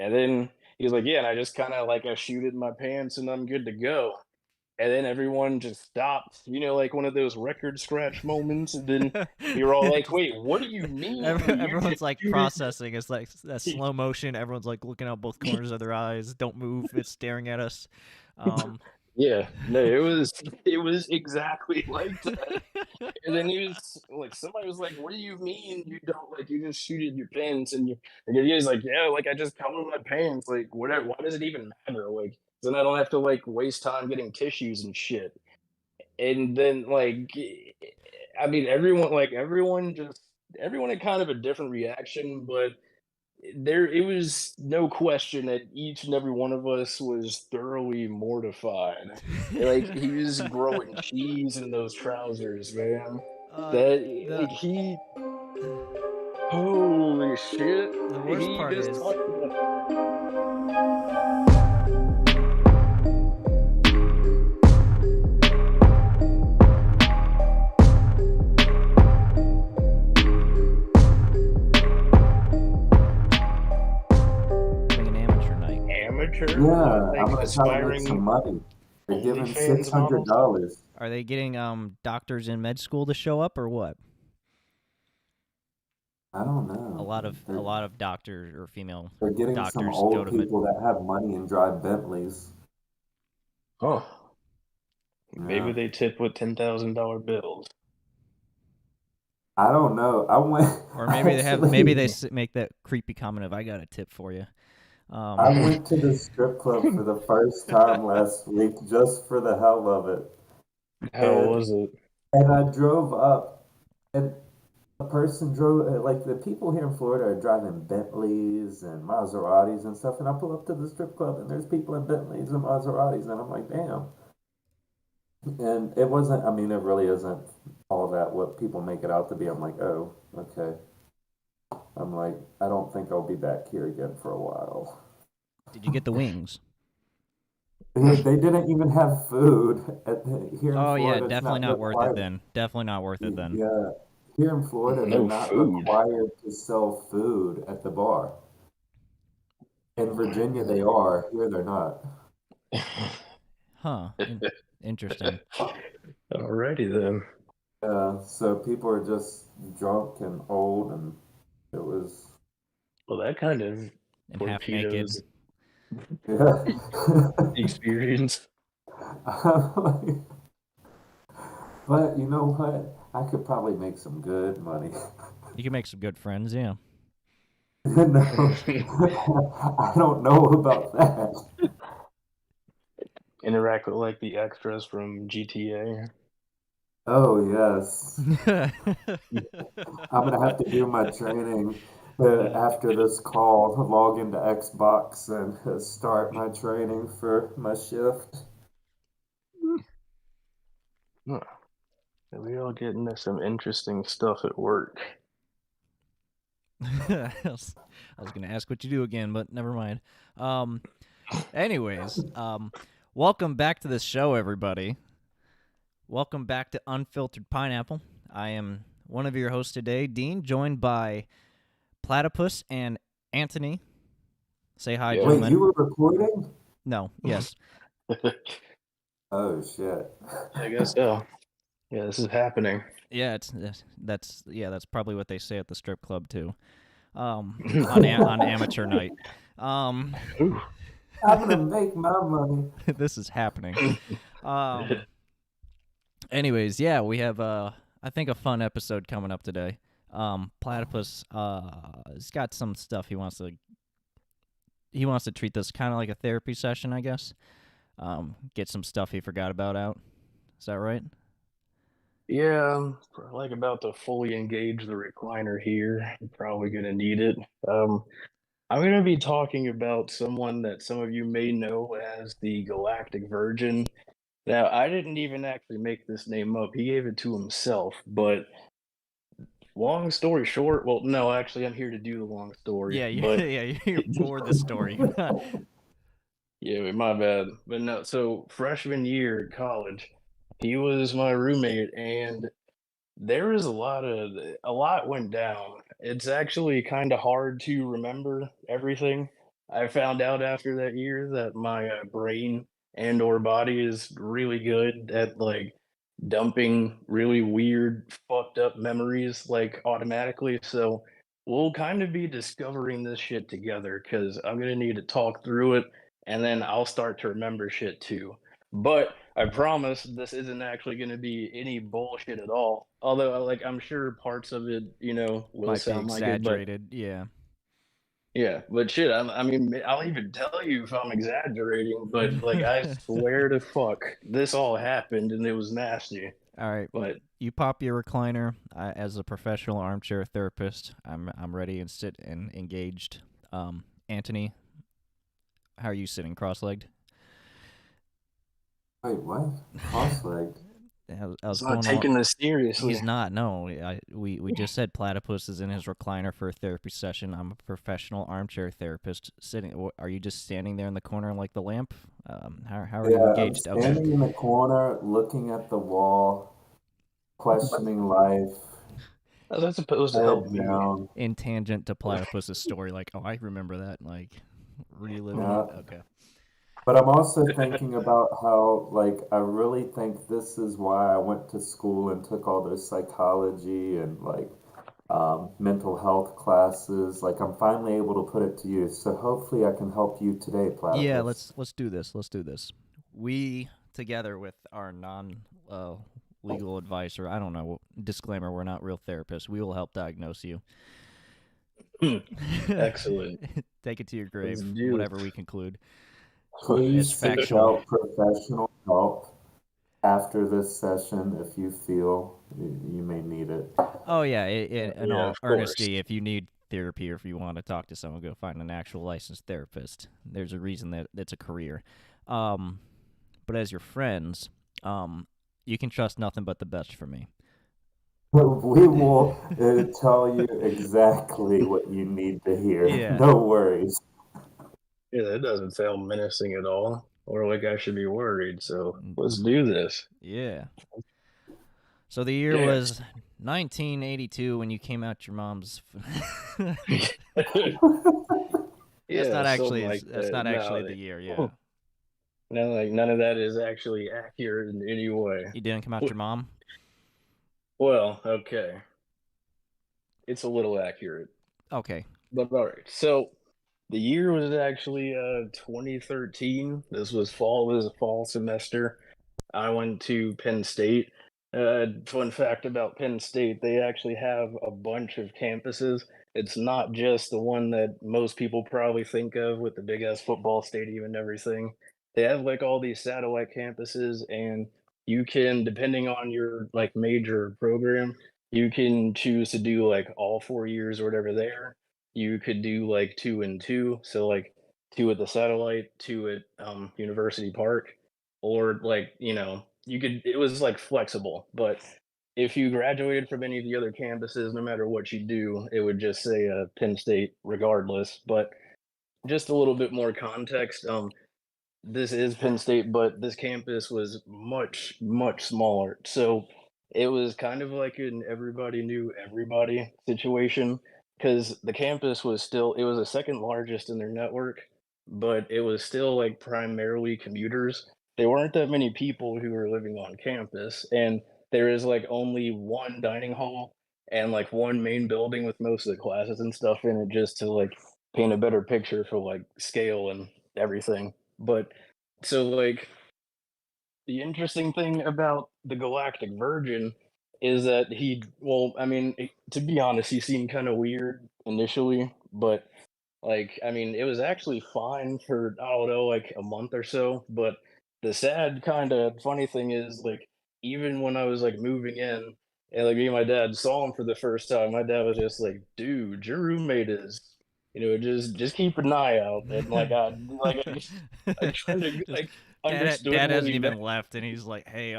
And then he was like, "Yeah," and I just kinda like I shoot it in my pants and I'm good to go. And then everyone just stopped, like one of those record scratch moments, and then we were all like, Just "Wait, what do you mean you everyone's just like shooted?" processing. It's like that slow motion. Everyone's like looking out both corners of their eyes. Don't move. It's staring at us. Um, Yeah, no, it was exactly like that. And then he was like, somebody was like, "What do you mean you don't like you just shoot in your pants?" And he was like, "Yeah, like I just come in my pants, like whatever. Why does it even matter? Like then I don't have to like waste time getting tissues and shit." And then I mean, everyone had kind of a different reaction, but it was no question that each and every one of us was thoroughly mortified. Like he was growing cheese in those trousers, man. uh, That the he Holy shit. the worst He part just is talked about having an amateur night. amateur, Yeah, I'm like gonna try to make some aspiring money. They're giving six OnlyFans hundred models. dollars. Are they getting doctors in med school to show up or what? I don't A know. lot of a lot of doctors or female They're getting some doctors go old to med. people that have money and drive Bentleys. Oh, maybe Yeah, they tip with $10,000 bills. I don't know. I went Or I maybe they have. Maybe actually they make that creepy comment of "I got a tip for you." I Um, went to the strip club for the first time last week just for the hell of it, How and was it? and I drove up, and a person drove like the people here in Florida are driving Bentleys and Maseratis and stuff, and I pull up to the strip club and there's people in Bentleys and Maseratis, and I'm like, damn. And it wasn't, I mean, it really isn't all that what people make it out to be. I'm like, oh, okay. I'm like, I don't think I'll be back here again for a while. did you get the wings? They didn't even have food here in Oh yeah, Florida. It's definitely not not worth it required. then. Definitely not worth it then. Yeah, here in Florida, they're No not food. required to sell food at the bar. In Virginia, they are. Here, they're not. Huh. Interesting. Alrighty then. So people are just drunk and old, and it was, Well, that kind of And half naked. torpedoes yeah. the experience. But you know what? I could probably make some good money. You can make some good friends, yeah. No, I don't know about that. Interact with like the extras from GTA. Oh, yes. I'm gonna have to do my training after this call, log into Xbox and start my training for my shift. Huh. We all get into some interesting stuff at work. I was gonna ask what you do again, but never mind. Um, anyways, welcome back to this show, everybody. Welcome back to Unfiltered Pineapple. I am one of your hosts today, Dean, joined by Platypus and Antony. Say hi, Yeah. Wait, you gentlemen. were recording? No, yes. Oh shit. I guess so. Yeah, this is happening. Yeah, that's probably what they say at the strip club too. On amateur night. Um, Ooh. I'm gonna make my money. this is happening. Um, anyways, yeah, we have I think a fun episode coming up today. Platypus has got some stuff he wants to treat this kind of like a therapy session, I guess. Get some stuff he forgot about out. Is that right? Yeah, I'm like about to fully engage the recliner here. I'm probably gonna need it. Um, I'm gonna be talking about someone that some of you may know as the Galactic Virgin. Now, I didn't even actually make this name up. He gave it to himself, but long story short, well, no, actually, I'm here to do the long story, Yeah, but yeah, you're for the story. You're not. yeah, my bad. But no, so freshman year at college, he was my roommate, and there was a lot went down. It's actually kind of hard to remember everything. I found out after that year that my brain and or body is really good at like dumping really weird, fucked up memories like automatically. So we'll kind of be discovering this shit together because I'm gonna need to talk through it and then I'll start to remember shit too. But I promise this isn't actually gonna be any bullshit at all. Although like I'm sure parts of it, will Might be sound like it, but exaggerated. Yeah. yeah, but shit, I mean, I'll even tell you if I'm exaggerating, but like, I swear to fuck, this all happened and it was nasty. All right. But You pop your recliner. As a professional armchair therapist, I'm ready and sit and engaged. Antony, how are you sitting? Cross-legged? Wait, what? Cross-legged? How's it's not going on? taking this seriously. He's not. No, we just said Platypus is in his recliner for a therapy session. I'm a professional armchair therapist. Sitting. Are you just standing there in the corner like the lamp? How are you Yeah, I'm engaged? Okay. standing in the corner, looking at the wall, questioning life, That's supposed to head help me. down. In tangent to Platypus's story, like, oh, I remember that. Like, reliving it. Yeah. Okay. But I'm also thinking about how, like, I really think this is why I went to school and took all those psychology and, like, mental health classes. Like, I'm finally able to put it to use. So hopefully I can help you today, Yeah. Platypus. Let's do this. Let's do this. We together with our non legal advice, or I don't know, disclaimer, we're not real therapists. We will help diagnose you. Excellent. Take it to your Let's grave, do whatever we conclude. It's Please seek factual. out professional help after this session if you feel you may need it. Oh yeah, in yeah, all of course. earnesty, if you need therapy or if you want to talk to someone, go find an actual licensed therapist. There's a reason that it's a career. Um, but as your friends, you can trust nothing but the best from me. We will tell you exactly what you need to hear. Yeah. No worries. Yeah, that doesn't sound menacing at all, or like I should be worried. So Mm, let's do this. yeah. So the year Yeah. was 1982 when you came out your mom's. That's Yeah, not something actually. like That's that. not No, actually the year. Yeah. no, like none of that is actually accurate in any way. You didn't come out your mom. Well, okay, it's a little accurate, Okay. but all right. So the year was actually 2013. This was fall. It was a fall semester. I went to Penn State. Fun fact about Penn State, they actually have a bunch of campuses. It's not just the one that most people probably think of with the big ass football stadium and everything. They have like all these satellite campuses, and you can, depending on your like major program, you can choose to do like all 4 years or whatever there. You could do like two and two, so like two at the satellite, two at University Park, or like you could, it was like flexible, but if you graduated from any of the other campuses, no matter what you do, it would just say Penn State regardless. But just a little bit more context, this is Penn State, but this campus was much, much smaller. So it was kind of like an everybody knew everybody situation because the campus was still, it was the second largest in their network, but it was still like primarily commuters. There weren't that many people who were living on campus, and there is like only one dining hall and like one main building with most of the classes and stuff in it, just to like paint a better picture for like scale and everything. But so like the interesting thing about the Galactic Virgin is that I mean, to be honest, he seemed kind of weird initially, but like, I mean, it was actually fine for, I don't know, like a month or so. But the sad kind of funny thing is, like, even when I was like moving in and like me and my dad saw him for the first time, my dad was just like, dude, your roommate is, just keep an eye out. And I kind of Just like understood dad what hasn't he meant. even left, and he's like, "Hey,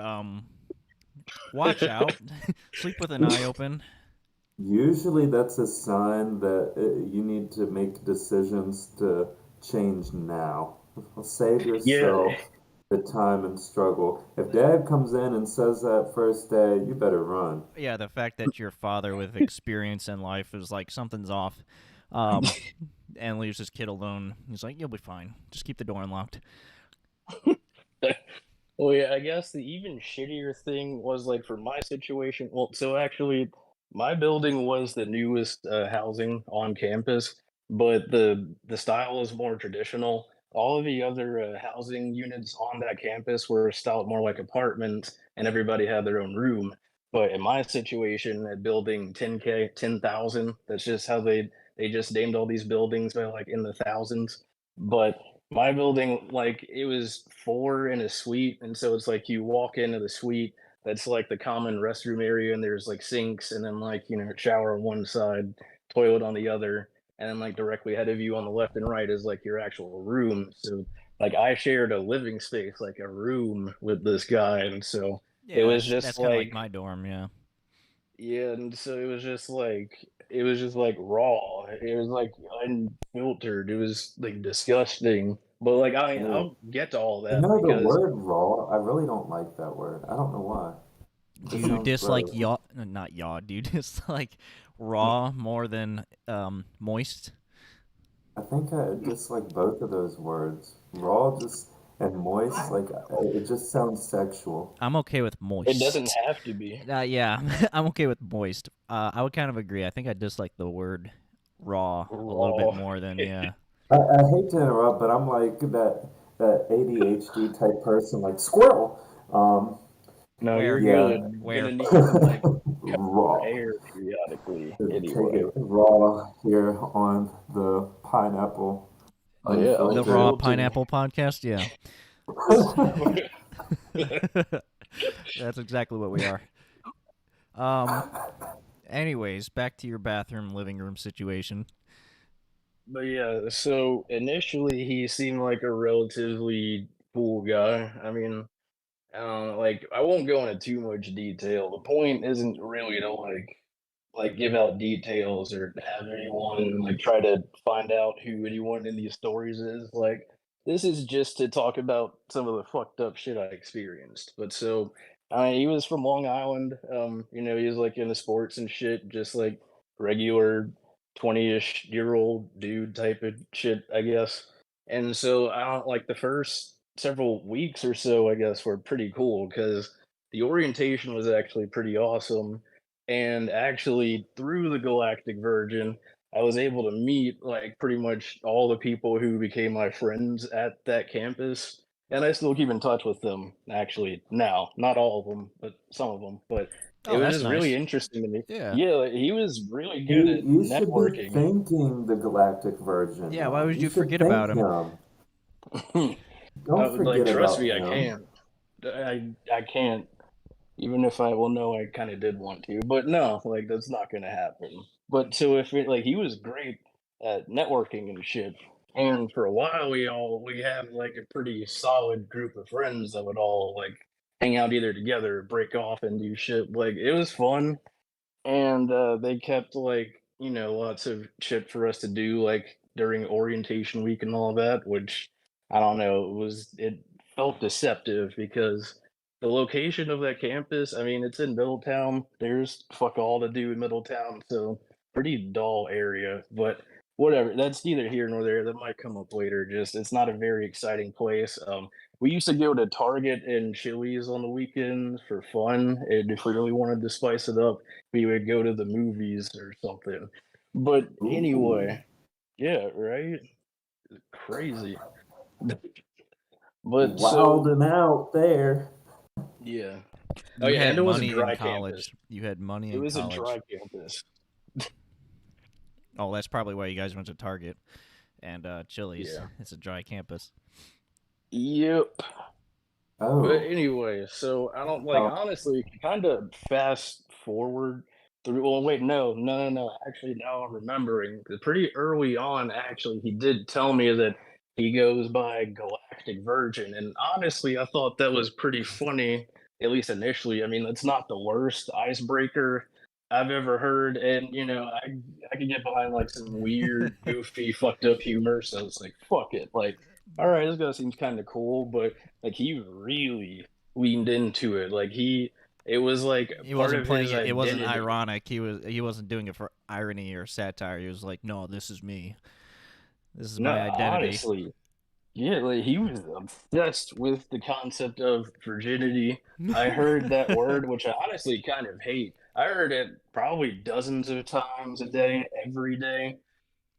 watch out, sleep with an eye open." Usually that's a sign that you need to make decisions to change now. Save Yeah, yourself the time and struggle. If dad comes in and says that first day, you better run. Yeah, the fact that your father with experience in life is like something's off. Um, and leaves his kid alone. He's like, "You'll be fine. Just keep the door unlocked." Well, yeah, I guess the even shittier thing was like for my situation. Well, so actually, my building was the newest housing on campus, but the style is more traditional. All of the other housing units on that campus were styled more like apartments, and everybody had their own room. But in my situation, at building 10K, 10,000, that's just how they just named all these buildings by like in the thousands. But my building, like it was four in a suite, and so it's like you walk into the suite, that's like the common restroom area, and there's like sinks, and then like shower on one side, toilet on the other, and then like directly ahead of you on the left and right is like your actual room. So like I shared a living space, like a room with this guy, and so it Yeah, was that's just kind of like like my dorm. Yeah. yeah, and so it was just like raw. It was like unfiltered. It was like disgusting. But like I mean, Oh, I'll get to all you that know the because word raw. I really don't like that word. I don't know why. It Do just you sounds dislike gross. yaw? Not yaw. Do you dislike raw more than moist? I think I dislike both of those words. Raw just and moist, like it just sounds sexual. I'm okay with it doesn't moist. have to be. Yeah, I'm okay with moist. I would kind of agree. I think I dislike the word raw a little bit Raw. more than yeah. I hate to interrupt, but I'm like that ADHD type person, like squirrel. Um, No, you're Where? yeah, good. You're gonna Where? need to like cut your raw. hair periodically Take anyway. it raw here on the pineapple, Yeah, The Raw unfiltered. unfiltered. Pineapple Podcast? Yeah. That's exactly what we are. Um anyways, back to your bathroom living room situation. But yeah, so initially he seemed like a relatively cool guy. I mean, like I won't go into too much detail. The point isn't really to like give out details or have anyone like try to find out who anyone in these stories is. Like this is just to talk about some of the fucked up shit I experienced. But so I mean, he was from Long Island. He was like into sports and shit, just like regular 20-ish-year-old dude type of shit, I guess. And so I don't like the first several weeks or so, I guess, were pretty cool because the orientation was actually pretty awesome. And actually, through the Galactic Virgin, I was able to meet like pretty much all the people who became my friends at that campus. And I still keep in touch with them actually now. Not all of them, but some of them. But it Oh, was that's just really nice. interesting to me. Yeah. Yeah, like, he was really good You at you should be networking. thanking the Galactic Virgin, Yeah, why man. would You you should forget about thank him? him. I Don't would like forget trust about me, I him. can't. I can't. Even if I will know I kind of did want to, but no, like that's not gonna happen. But so if it like he was great at networking and shit, and for a while we had like a pretty solid group of friends that would all like hang out either together, or break off and do shit. Like it was fun, and they kept like lots of shit for us to do like during orientation week and all that, which I don't know, it felt deceptive because the location of that campus, I mean, it's in Middletown. There's fuck all to do in Middletown, so pretty dull area. But whatever, that's neither here nor there. That might come up later. Just it's not a very exciting place. We used to go to Target and Chili's on the weekends for fun, and if we really wanted to spice it up, we would go to the movies or something. But Ooh, anyway, yeah, right? Crazy. But so wilding out there. yeah. Oh You yeah, and had it was a money in dry campus. college. You had money It in was a college. dry campus. Oh, that's probably why you guys went to Target and Chili's. Yeah. It's a dry campus. Yep. But Oh, anyway, so I don't like uh, honestly kind of fast forward through. Well, wait, no. Actually, now I'm remembering. Pretty early on, actually, he did tell me that he goes by Galactic Virgin, and honestly, I thought that was pretty funny. At least initially. I mean, that's not the worst icebreaker I've ever heard, and I could get behind like some weird, goofy, fucked up humor. So it's like, fuck it, like. All right, this guy seems kind of cool, but like he really leaned into it. Like it was like He part wasn't of playing his it. It wasn't identity. ironic. He wasn't doing it for irony or satire. He was like, "No, this is me." This is No, my identity. honestly, yeah, like he was obsessed with the concept of virginity. I heard that word, which I honestly kind of hate. I heard it probably dozens of times a day, every day.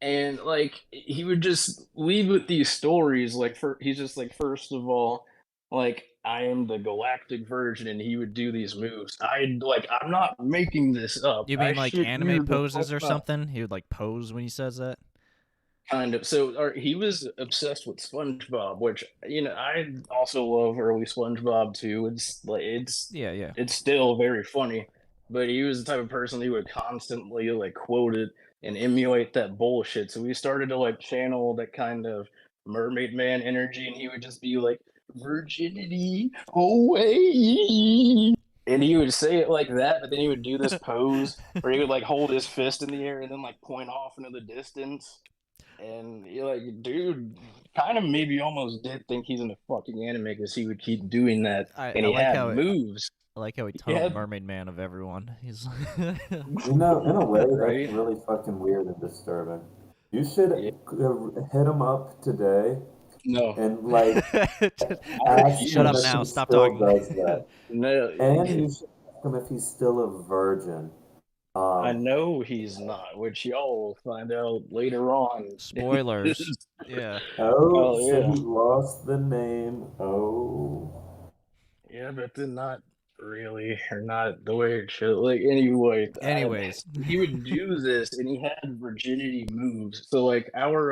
And like he would just leave with these stories like he's just like, first of all, like, I am the Galactic Virgin, and he would do these moves. I'm not making this up. You I mean like shit anime you the fuck poses or not. something? He would like pose when he says that. Kind of. So, he was obsessed with SpongeBob, which, I also love early SpongeBob too. Yeah, yeah. it's still very funny, but he was the type of person who would constantly like quote it and emulate that bullshit. So we started to like channel that kind of mermaid man energy, and he would just be like, "Virginity away," and he would say it like that, but then he would do this pose where he would like hold his fist in the air and then like point off into the distance. And you're like, dude, kind of maybe almost did think he's in a fucking anime because he would keep doing that, I, and I he like had how moves. I like how he He toned had Mermaid Man of everyone. He's You know, in a way, that's right, really fucking weird and disturbing. You should yeah, hit him up today no, and like I ask Shut him up if refuse. now. he Stop still talking. does that. No, And you should ask him if he's still a virgin. I Um, know he's not, which y'all will find out later on. Spoilers. Yeah. oh, Oh so yeah, he lost the name. Oh, yeah, but then not really, or not the way it should. Like anyway, Anyways. he would do this, and he had virginity moves. So like our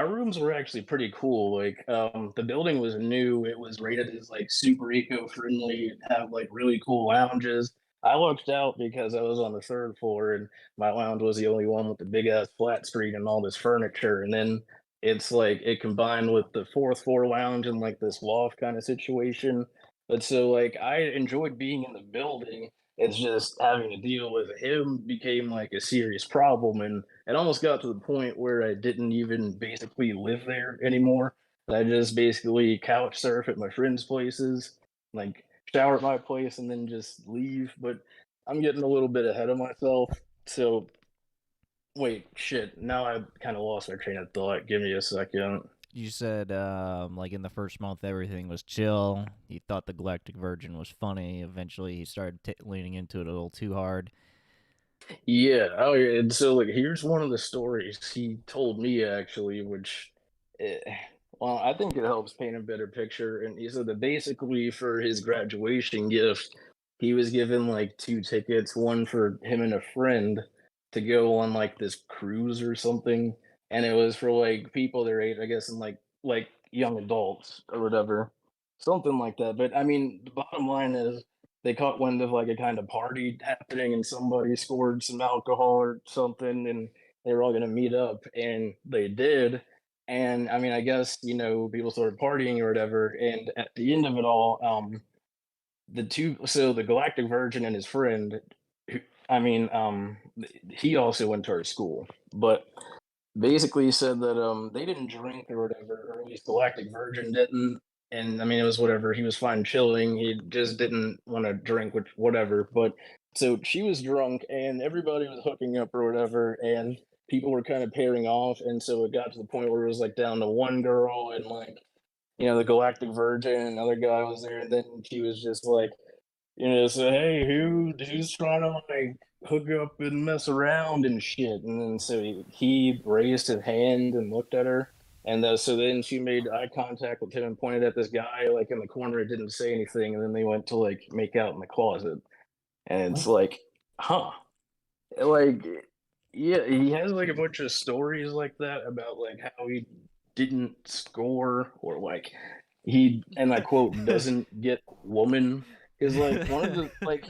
rooms were actually pretty cool. Like the building was new. It was rated as like super eco-friendly. It had like really cool lounges. I lucked out because I was on the third floor, and my lounge was the only one with the big ass flat screen and all this furniture. And then it's like it combined with the fourth floor lounge and like this loft kind of situation. But so like I enjoyed being in the building. It's just having to deal with him became like a serious problem, and it almost got to the point where I didn't even basically live there anymore. I just basically couch surf at my friends' places, like shower at my place, and then just leave. But I'm getting a little bit ahead of myself. So wait, shit. Now I kind of lost my train of thought. Give me a second. You said, like in the first month, everything was chill. He thought the Galactic Virgin was funny. Eventually, he started leaning into it a little too hard. Yeah. Oh, yeah. And so, like, here's one of the stories he told me actually, which, eh, well, I think it helps paint a better picture. And he said that basically for his graduation gift, he was given like two tickets, one for him and a friend to go on like this cruise or something, and it was for like people their age, I guess, and like young adults or whatever, something like that. But I mean, the bottom line is they caught wind of like a kind of party happening, and somebody scored some alcohol or something, and they were all going to meet up, and they did. And I mean, I guess, people started partying or whatever, and at the end of it all, the Galactic Virgin and his friend, who, I mean, he also went to our school, but basically said that they didn't drink or whatever, or at least Galactic Virgin didn't. And I mean, it was whatever. He was fine chilling. He just didn't want to drink, which whatever. But so she was drunk, and everybody was hooking up or whatever, and people were kind of pairing off. And so it got to the point where it was like down to one girl, and like, the Galactic Virgin, and another guy was there, and then she was just like, so hey, who's trying to like hook up and mess around and shit? And then so he raised his hand and looked at her, and so then she made eye contact with him and pointed at this guy like in the corner and didn't say anything, and then they went to like make out in the closet, and it's what? like, huh, like, yeah, he has like a bunch of stories like that about like how he didn't score, or like he, and I quote, doesn't get woman, because like one of the like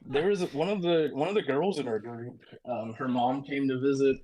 there was one of the girls in our group, her mom came to visit,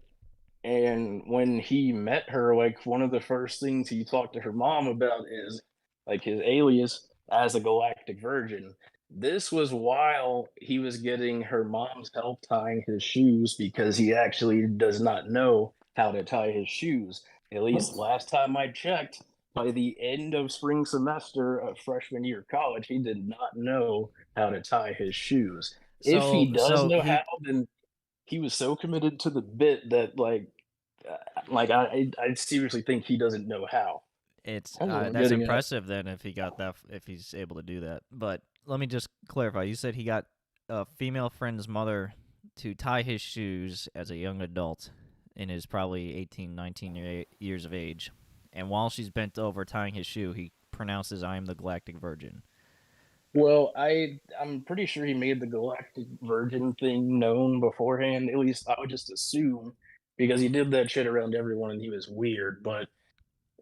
and when he met her, like one of the first things he talked to her mom about is like his alias as a Galactic Virgin. This was while he was getting her mom's help tying his shoes, because he actually does not know how to tie his shoes. At least What? last time I checked, by the end of spring semester of freshman year of college, he did not know how to tie his shoes. If So, he does so know how, he then he was so committed to the bit that like Like I seriously think he doesn't know how. It's That's what I'm that's getting at. impressive then if he got that if he's able to do that. But let me just clarify. You said he got a female friend's mother to tie his shoes as a young adult in his probably 18, 19 years of age. And while she's bent over tying his shoe, he pronounces, "I am the Galactic Virgin." Well, I'm pretty sure he made the Galactic Virgin thing known beforehand. At least I would just assume because he did that shit around everyone and he was weird. But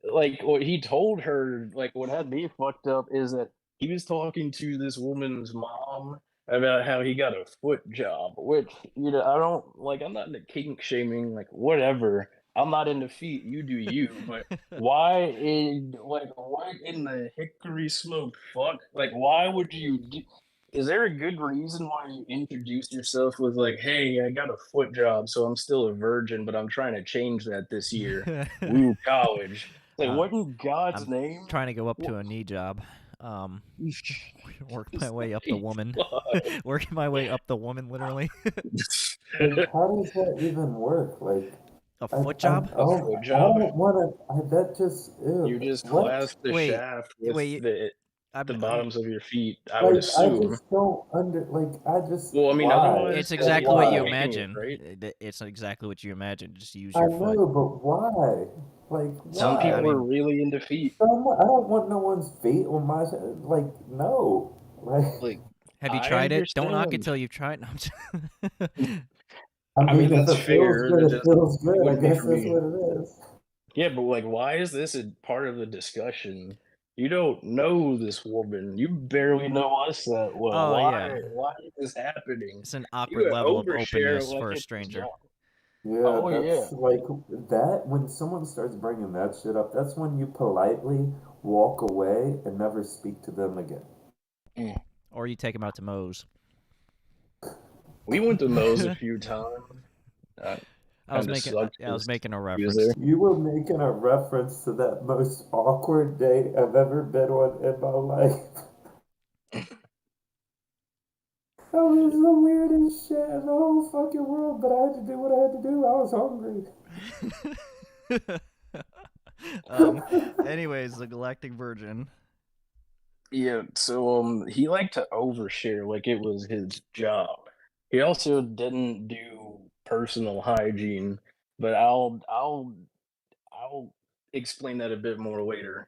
like what he told her, like what had me fucked up is that he was talking to this woman's mom about how he got a foot job, which I don't like. I'm not into kink shaming, like whatever. I'm not into feet. You do you, but why in like what in the hickory smoke fuck? Like why would you do? Is there a good reason why you introduce yourself with like, "Hey, I got a foot job, so I'm still a virgin, but I'm trying to change that this year." Woo, college. Like, uh, what in God's I'm name? trying to go up What? to a knee job. Um, work my It's way up the like, woman. fuck. Working my way up the woman, literally. Like, how does that even work? Like, A I, foot I, job? A oh, foot I job? don't want to. That just, You ew. just What? clasp the Wait, shaft with wait. the I'm bottoms of your feet, I would Like, I assume. just don't like, I just, Well, I mean, why? It's otherwise, Like, like, exactly you're what you why? breaking it, imagine. right? It's exactly what you imagine. Just use I your foot. know, but why? Like, Some I why? people are mean, really into feet. Someone, I don't want no one's feet on my, like, no. Like, Like, have you I tried it? Don't knock it understand. till you've tried. No, I I mean, mean, if that's it feels fair. good, That it just feels it good. I wouldn't be guess for that's me. what it is. Yeah, but like, why is this a part of the discussion? You don't know this woman. You barely know us that well. oh Why? yeah, Why is this happening? it's an You awkward level of overshare openness like for a it was stranger. not. Yeah, Oh yeah. that's like that. When someone starts bringing that shit up, that's when you politely walk away and never speak to them again. Mm. Or you take them out to Moe's. We went to Moe's a few times. Kind of sucked I was because making a he was there. reference. You were making a reference to that most awkward date I've ever been on in my life. That was the weirdest shit in the whole fucking world, but I had to do what I had to do. I was hungry. um. Anyways, the Galactic Virgin. Yeah, so he liked to overshare like it was his job. He also didn't do personal hygiene, but I'll explain that a bit more later.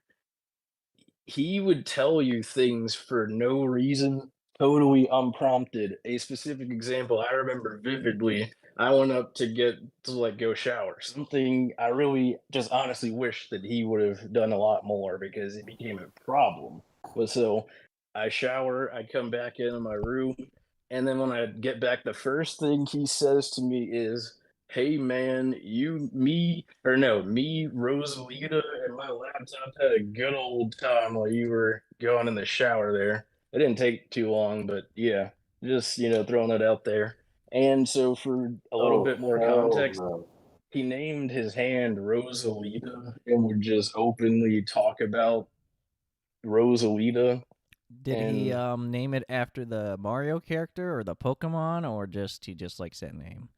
He would tell you things for no reason, totally unprompted. A specific example I remember vividly. I went up to like go shower. Something I really just honestly wish that he would have done a lot more because it became a problem. But so I shower, I come back into my room, and then when I get back, the first thing he says to me is, "Hey man, me, Rosalita, and my laptop had a good old time while you were going in the shower there." It didn't take too long, but yeah, just throwing it out there. And so for a little Oh, bit more hell context, no. he named his hand Rosalita and would just openly talk about Rosalita. Did he And name it after the Mario character or the Pokemon, or just he just likes that name?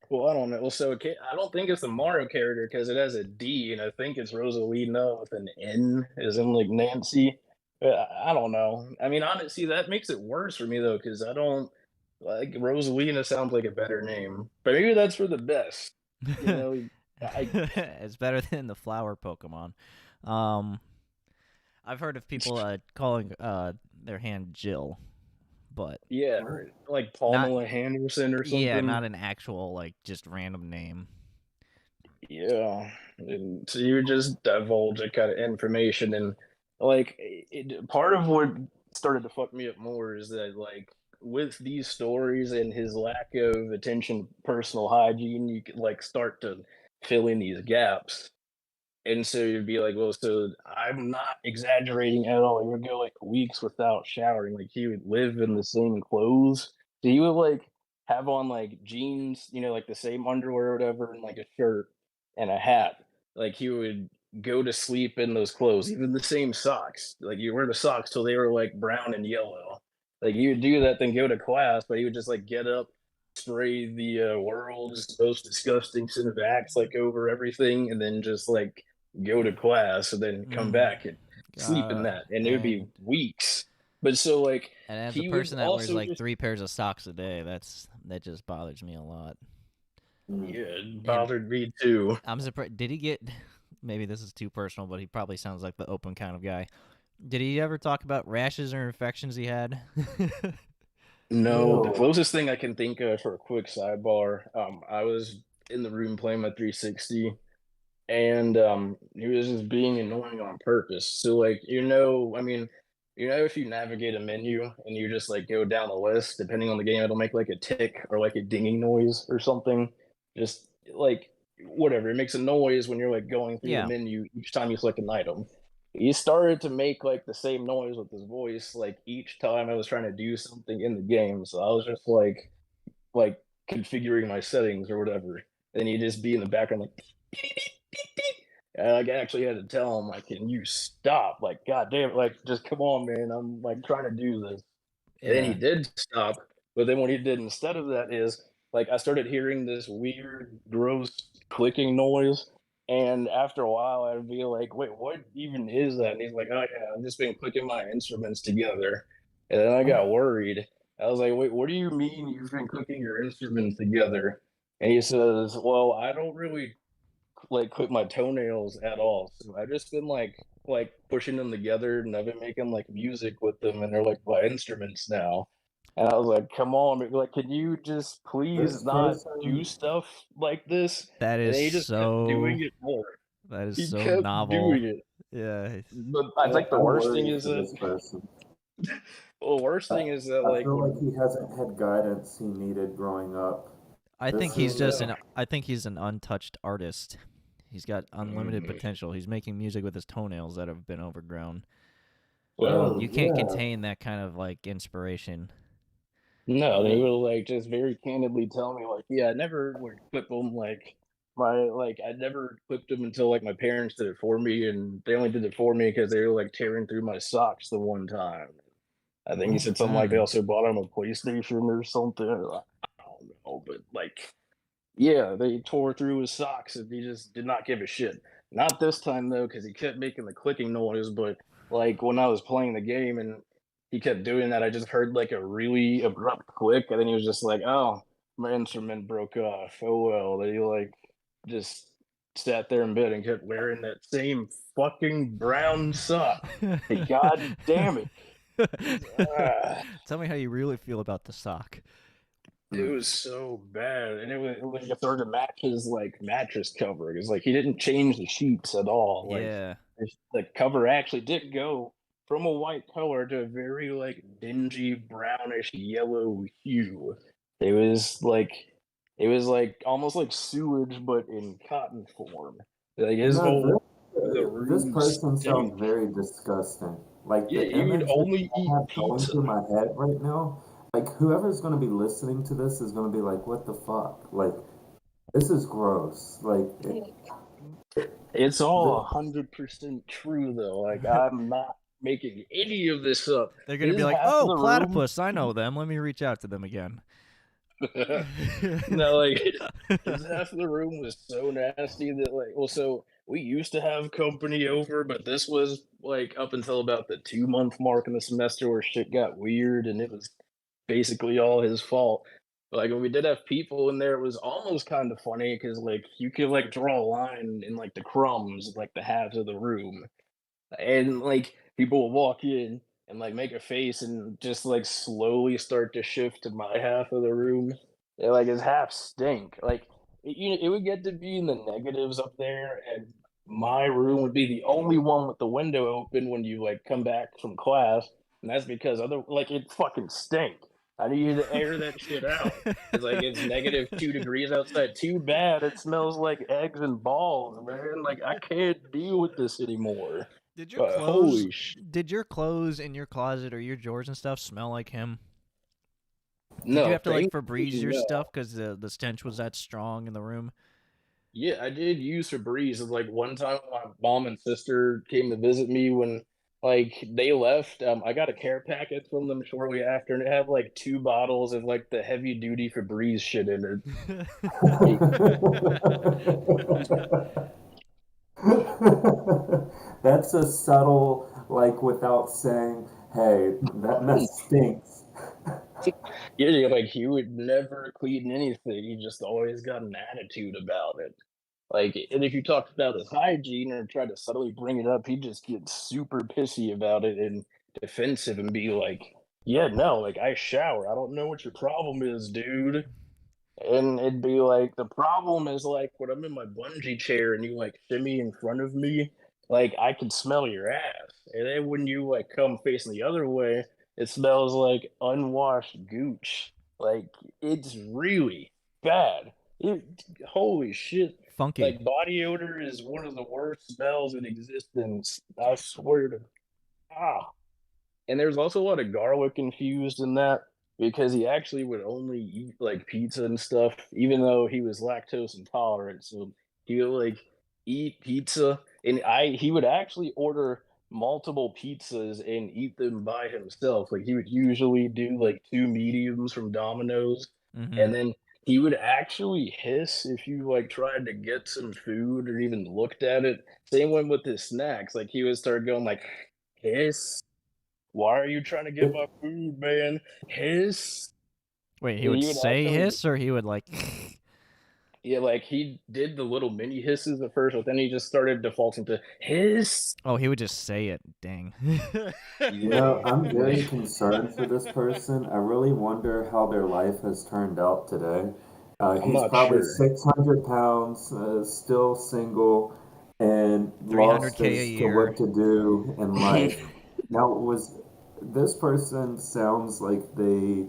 well, I don't know. So I don't think it's the Mario character because it has a D, and I think it's Rosalina with an N, as in like Nancy. But I don't know. I mean, honestly, that makes it worse for me though, because I don't like Rosalina sounds like a better name, but maybe that's for the best. You know, I It's better than the flower Pokemon. Um, I've heard of people calling their hand Jill, but yeah, What? like not Pamela Henderson or yeah, something. not an actual like just random name. Yeah, and so you just divulge that kind of information, and like part of what started to fuck me up more is that like with these stories and his lack of attention, to personal hygiene, you could like start to fill in these gaps, and so you'd be like, well, so I'm not exaggerating at all. He would go like weeks without showering. Like he would live in the same clothes. So he would like have on like jeans, like the same underwear or whatever, and like a shirt and a hat. Like he would go to sleep in those clothes, even the same socks. Like you wear the socks till they were like brown and yellow. Like he would do that, then go to class, but he would just like get up, spray the world's most disgusting set of acts like over everything, and then just like go to class, and then come back and sleep in that, and it would be And weeks. But so like as a he would person that wears also like just 3 pairs of socks a day, that just bothers me a lot. Mm. yeah, it And bothered me too. I'm surprised. Did he get? Maybe this is too personal, but he probably sounds like the open kind of guy. Did he ever talk about rashes or infections he had? No, the Ew. closest thing I can think of for a quick sidebar, I was in the room playing my 360, and he was just being annoying on purpose. So like, I mean, if you navigate a menu and you just like go down the list, depending on the game, it'll make like a tick or like a dinging noise or something. Just like whatever, it makes a noise when you're like going through the Yeah, menu each time you select an item. He started to make like the same noise with his voice like each time I was trying to do something in the game. So I was just like configuring my settings or whatever. And he'd just be in the background like beep, beep, beep, beep. And like, I actually had to tell him like, can you stop? Like, god damn it, like just come on, man. I'm like trying to do this. And then he yeah, did stop. But then what he did instead of that is like I started hearing this weird, gross clicking noise. And after a while, I'd be like, wait, what even is that? And he's like, oh, yeah, I've just been clicking my instruments together. And then I got worried. I was like, wait, what do you mean you've been clicking your instruments together? And he says, well, I don't really like clip my toenails at all. So I've just been like pushing them together, and I've been making like music with them, and they're like my instruments now. And I was like, come on, like, can you just please This not do person, stuff like this? that And is then he just kept doing so it more. that is He so kept novel. doing it. Yeah, But I think the I worst thing worry is for that this person. well, the worst I, thing is that I like feel when like he hasn't had guidance he needed growing up. I think This he's is just no. an I think he's an untouched artist. He's got unlimited Mm, potential. He's making music with his toenails that have been overgrown. well, You can't yeah. contain that kind of like inspiration. no, they Uh, would like just very candidly tell me like, yeah, I never would clip them I never clipped them until like my parents did it for me, and they only did it for me because they were like tearing through my socks the one time. I think he said something like they Mm. also bought him a PlayStation or something. I don't know, but like, yeah, they tore through his socks and he just did not give a shit. Not this time though, because he kept making the clicking noise. But like when I was playing the game and he kept doing that, I just heard like a really abrupt click, and then he was just like, "Oh, my instrument broke off. Oh well." Then he like just sat there in bed and kept wearing that same fucking brown sock. Hey, god damn it! Ah. Tell me how you really feel about the sock. It was so bad, and it was like started to match his like mattress cover. It's like he didn't change the sheets at all. Like Yeah. the cover actually did go from a white color to a very like dingy brownish yellow hue. It was like it was like almost like sewage, but in cotton form. Like You his know, whole the this room person sounds stink. very disgusting. Like Yeah, the he would image that only I eat have going pizza. through my head right now, like whoever's going to be listening to this is going to be like, "What the fuck?" Like this is gross. Like It's all the, 100% true though. Like I'm not making any of this up. They're gonna be His like, half of "Oh, the room, platypus! I know them. Let me reach out to them again." no, like his half of the room was so nasty that like, well, so we used to have company over, but this was like up until about the 2 month mark in the semester where shit got weird, and it was basically all his fault. But, like when we did have people in there, it was almost kind of funny because like you could like draw a line in like the crumbs, like the halves of the room, and like people will walk in and like make a face and just like slowly start to shift to my half of the room. Like his half stink. Like it would get to be in the negatives up there, and my room would be the only one with the window open when you like come back from class, and that's because other like it fucking stink. I need to air that shit out. It's like it's -2 degrees outside. Too bad it smells like eggs and balls, man. Like I can't deal with this anymore. Did your But clothes holy sh! did your clothes in your closet or your drawers and stuff smell like him? Did you No, have to like thankfully Febreze your no. stuff because the stench was that strong in the room? Yeah, I did use Febreze. Like one time, my mom and sister came to visit me when Like they left. I got a care package from them shortly after, and it had like 2 bottles of like the heavy duty Febreze shit in it. Like, That's a subtle, like, without saying, "Hey, that mess stinks." yeah, like he would never clean anything. He just always got an attitude about it. Like, and if you talked about his hygiene or tried to subtly bring it up, he'd just get super pissy about it and defensive and be like, "Yeah, no, like I shower. I don't know what your problem is, dude." And it'd be like, the problem is like when I'm in my bungee chair and you like shimmy in front of me, like I can smell your ass. And then when you like come facing the other way, it smells like unwashed gooch. Like it's really bad. Holy shit. Funky. Like body odor is one of the worst smells in existence. I swear to God. And there's also a lot of garlic infused in that because he actually would only eat like pizza and stuff, even though he was lactose intolerant. So he would like eat pizza, and I he would actually order multiple pizzas and eat them by himself. Like he would usually do like 2 mediums from Domino's, Mm-hmm. and then he would actually hiss if you like tried to get some food or even looked at it. Same one with his snacks. Like he would start going like hiss, why are you trying to get my food, man? Hiss. Wait, he And would he would say actually, hiss, or he would like. yeah, like he did the little mini hisses at first, but then he just started defaulting to hiss. Oh, he would just say it. Dang. You know, Yeah, I'm very concerned for this person. I really wonder how their life has turned out today. I'm He's not probably sure. 600 pounds, still single, and lost 300K a as to year. what to do in life. Now, was this person sounds like they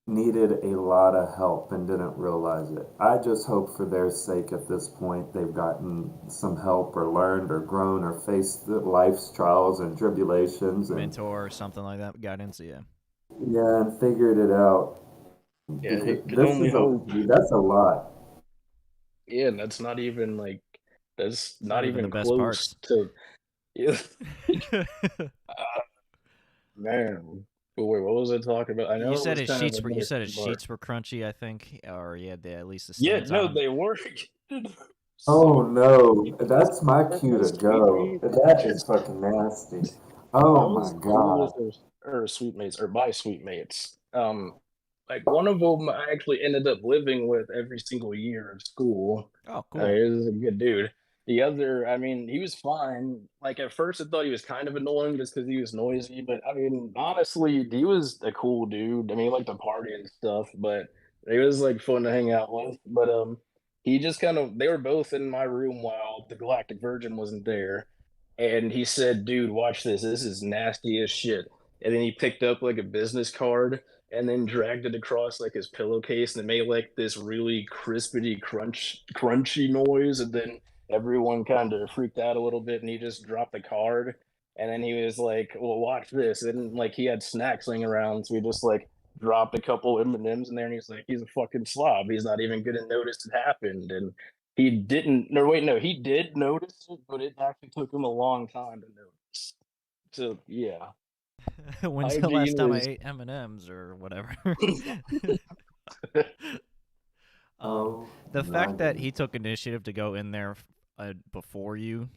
needed a lot of help and didn't realize it. I just hope for their sake at this point they've gotten some help or learned or grown or faced life's trials and tribulations and Mentor or something like that. Guidance, yeah. yeah, and figured it out Yeah, because you can only hope. that's a lot. Yeah, and that's not even like that's It's not not even the even best close parts. to yeah. Man. But wait, what was I talking about? I You know it said was his kind of sheets were. You another said his bar. sheets were crunchy. I think, or he had at least the Yeah, stains on no, them. they were. Oh no, Sweet meats. that's my Remember cue the to sweet go. meats? That is fucking nasty. I Oh my was cool with God. those or sweet mates or my sweet mates. Like one of them I actually ended up living with every single year of school. Oh, cool. He was a good dude. The other, I mean, he was fine. Like at first, I thought he was kind of annoying just because he was noisy. But I mean, honestly, he was a cool dude. I mean, he liked to party and stuff, but he was like fun to hang out with. But he just kind of they were both in my room while the Galactic Virgin wasn't there, and he said, "Dude, watch this. This is nasty as shit." And then he picked up like a business card and then dragged it across like his pillowcase, and it made like this really crunchy noise. And then everyone kind of freaked out a little bit, and he just dropped the card. And then he was like, "Well, watch this." And like he had snacks laying around, so he just like dropped a couple M&Ms in there, and he's like, "He's a fucking slob. He's not even gonna notice it happened." And he didn't. No, wait, no, he did notice it, but it actually took him a long time to notice. So yeah, When's the last hygiene time I was. ate M&Ms or whatever? um, Oh the my fact that he goodness. took initiative to go in there before you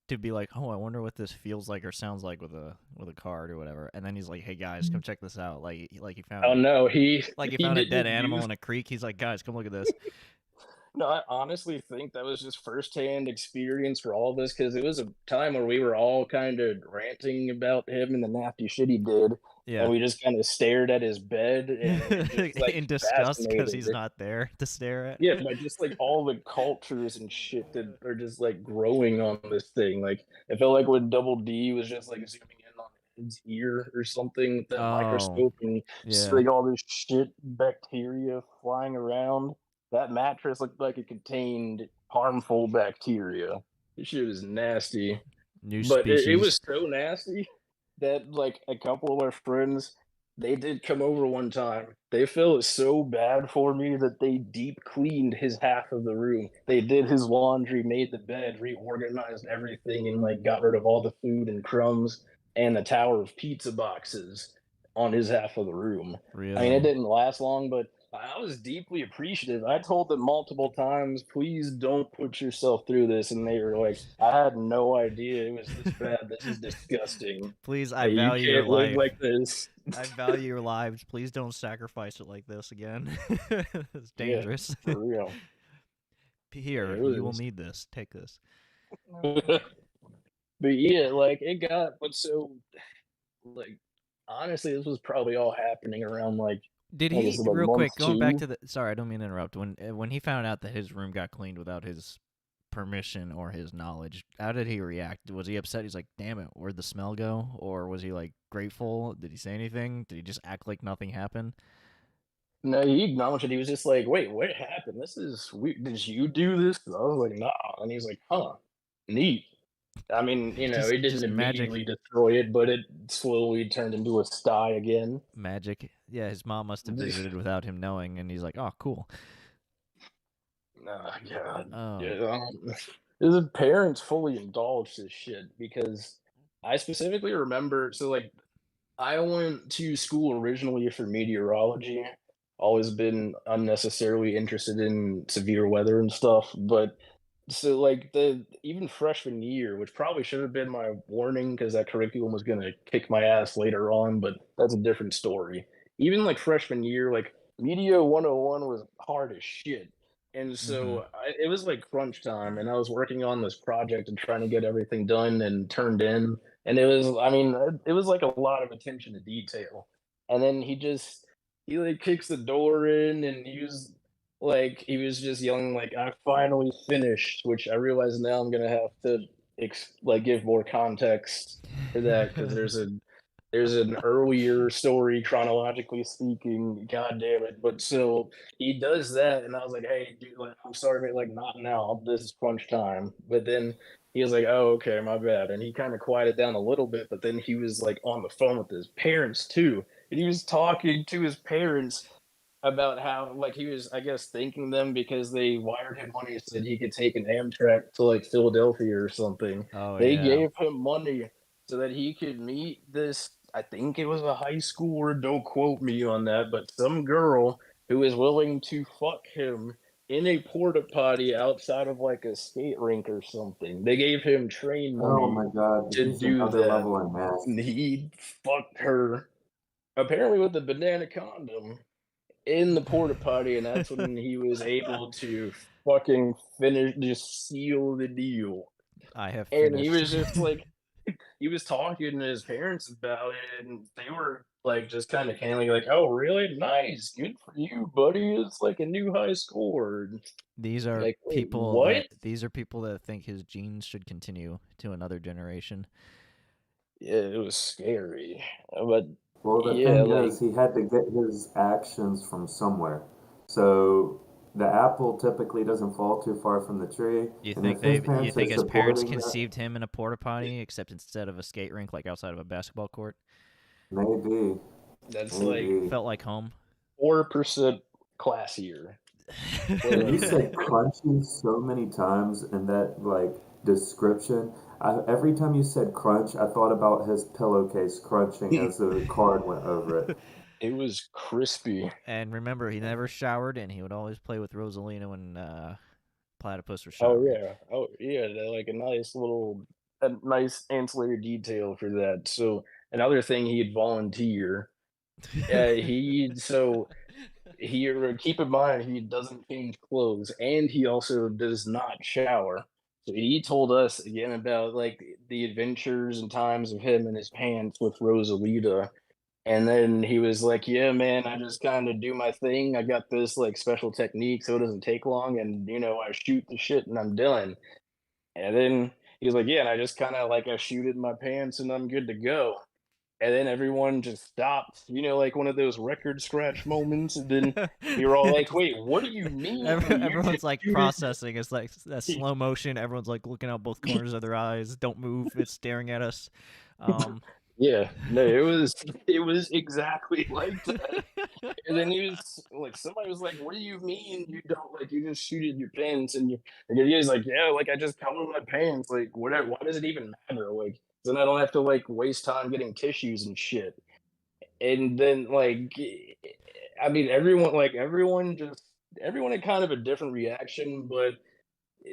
to be like, oh, I wonder what this feels like or sounds like with a card or whatever, and then he's like, hey guys, come check this out. Like he Oh found no, like he he found a dead didn't animal use. in a creek. He's like, guys, come look at this. No, I honestly think that was just firsthand experience for all of us because it was a time where we were all kind of ranting about him and the nasty shit he did, and Yeah. we just kind of stared at his bed and were just like In disgust because fascinated. he's not there to stare at. Yeah, but just like all the cultures and shit that are just like growing on this thing. Like I felt like when Double D was just like zooming in on his ear or something with that Oh, microscope and see yeah. like all this shit bacteria flying around. That mattress looked like it contained harmful bacteria. This shit is nasty. New But it species. was so nasty that like a couple of our friends They did come over one time. They felt so bad for me that they deep cleaned his half of the room. They did his laundry, made the bed, reorganized everything, and like got rid of all the food and crumbs and the tower of pizza boxes on his half of the room. I mean, it Really? didn't last long, but I was deeply appreciative. I told them multiple times, please don't put yourself through this. And they were like, I had no idea it was this bad. This is disgusting. Please, I You value your can't live life. like this. I value your lives. Please don't sacrifice it like this again. It's Yeah, dangerous. for real. Here, It you will was. need this. Take this. But yeah, like it got but so like honestly this was probably all happening around like Did I guess he like real month quick going back two. to the? Sorry, I don't mean to interrupt. When he found out that his room got cleaned without his permission or his knowledge, how did he react? Was he upset? He's like, "Damn it, where'd the smell go?" Or was he like grateful? Did he say anything? Did he just act like nothing happened? No, he acknowledged it. He was just like, wait, what happened? This is weird. Did you do this? I was like, nah. And he's like, huh, neat. I mean, Just it didn't just magic. immediately destroy it, but it slowly turned into a sty again. Magic. Yeah, his mom must have visited without him knowing, and he's like, "Oh, cool." Oh God. Oh, Yeah. His parents fully indulged this shit because I specifically remember so like I went to school originally for meteorology. Always been unnecessarily interested in severe weather and stuff, but so like the even freshman year, which probably should have been my warning because that curriculum was gonna kick my ass later on, but that's a different story. Even like freshman year, like Media 101 was hard as shit. And mm-hmm. so it was like crunch time, and I was working on this project and trying to get everything done and turned in. And it was, I mean, it was like a lot of attention to detail. And then he like kicks the door in and he was just yelling like I finally finished, which I realize now I'm gonna have to like give more context for that because there's an earlier story chronologically speaking. God damn it! But so he does that, and I was like, hey, dude, like, I'm sorry, but like not now. This is crunch time. But then he was like, oh, okay, my bad, and he kind of quieted down a little bit. But then he was like on the phone with his parents too, and he was talking to his parents about how like he was I guess thanking them because they wired him money so that he could take an Amtrak to like Philadelphia or something. Oh They yeah. gave him money so that he could meet this I think it was a high schooler, don't quote me on that, but some girl who was willing to fuck him in a porta potty outside of like a skate rink or something. They gave him train Oh money my God, to he's do another that. level in math. And he fucked her apparently with a banana condom in the porta potty, and that's when he was able to fucking finish, just seal the deal. I have And he finished. was just like, he was talking to his parents about it, and they were like, just kind of candidly like, "Oh, really? Nice, good for you, buddy. It's like a new high score." These are Like, wait, people what? that these are people that think his genes should continue to another generation. Yeah, it was scary, but Well, the yeah, thing like is, he had to get his actions from somewhere. So the apple typically doesn't fall too far from the tree, and if his You parents are think his parents supporting that, conceived him in a porta potty, except instead of a skate rink, like outside of a basketball court? maybe, that's like maybe. Felt like home. 4% classier. And you Whatever. said crunchy so many times in that like description. Every time you said crunch, I thought about his pillowcase crunching as the card went over it. It was crispy. And remember, he never showered, and he would always play with Rosalina when Platypus was Oh showering. yeah. Oh yeah. Like a nice ancillary detail for that. So another thing he'd volunteer. Keep in mind he doesn't change clothes and he also does not shower. So he told us again about like the adventures and times of him and his pants with Rosalita. And then he was like, "Yeah, man, I just kind of do my thing. I got this like special technique, so it doesn't take long, and I shoot the shit and I'm done." And then he was like, "Yeah, and I just kind of like I shoot it in my pants and I'm good to go." And then everyone just stopped, like one of those record scratch moments. And then we were all like, "Wait, what do you mean? You just Everyone's like shoot it?" processing. It's like that slow motion. Everyone's like looking out both corners of their eyes. Don't move. It's staring at us. Um, Yeah, no, it was exactly like that. And then he was like, somebody was like, "What do you mean you don't like you just shoot in your pants?" And he's like, "Yeah, like I just come in my pants. Like whatever. Why does it even matter? Like then I don't have to like waste time getting tissues and shit." And then like, I mean, everyone had kind of a different reaction, but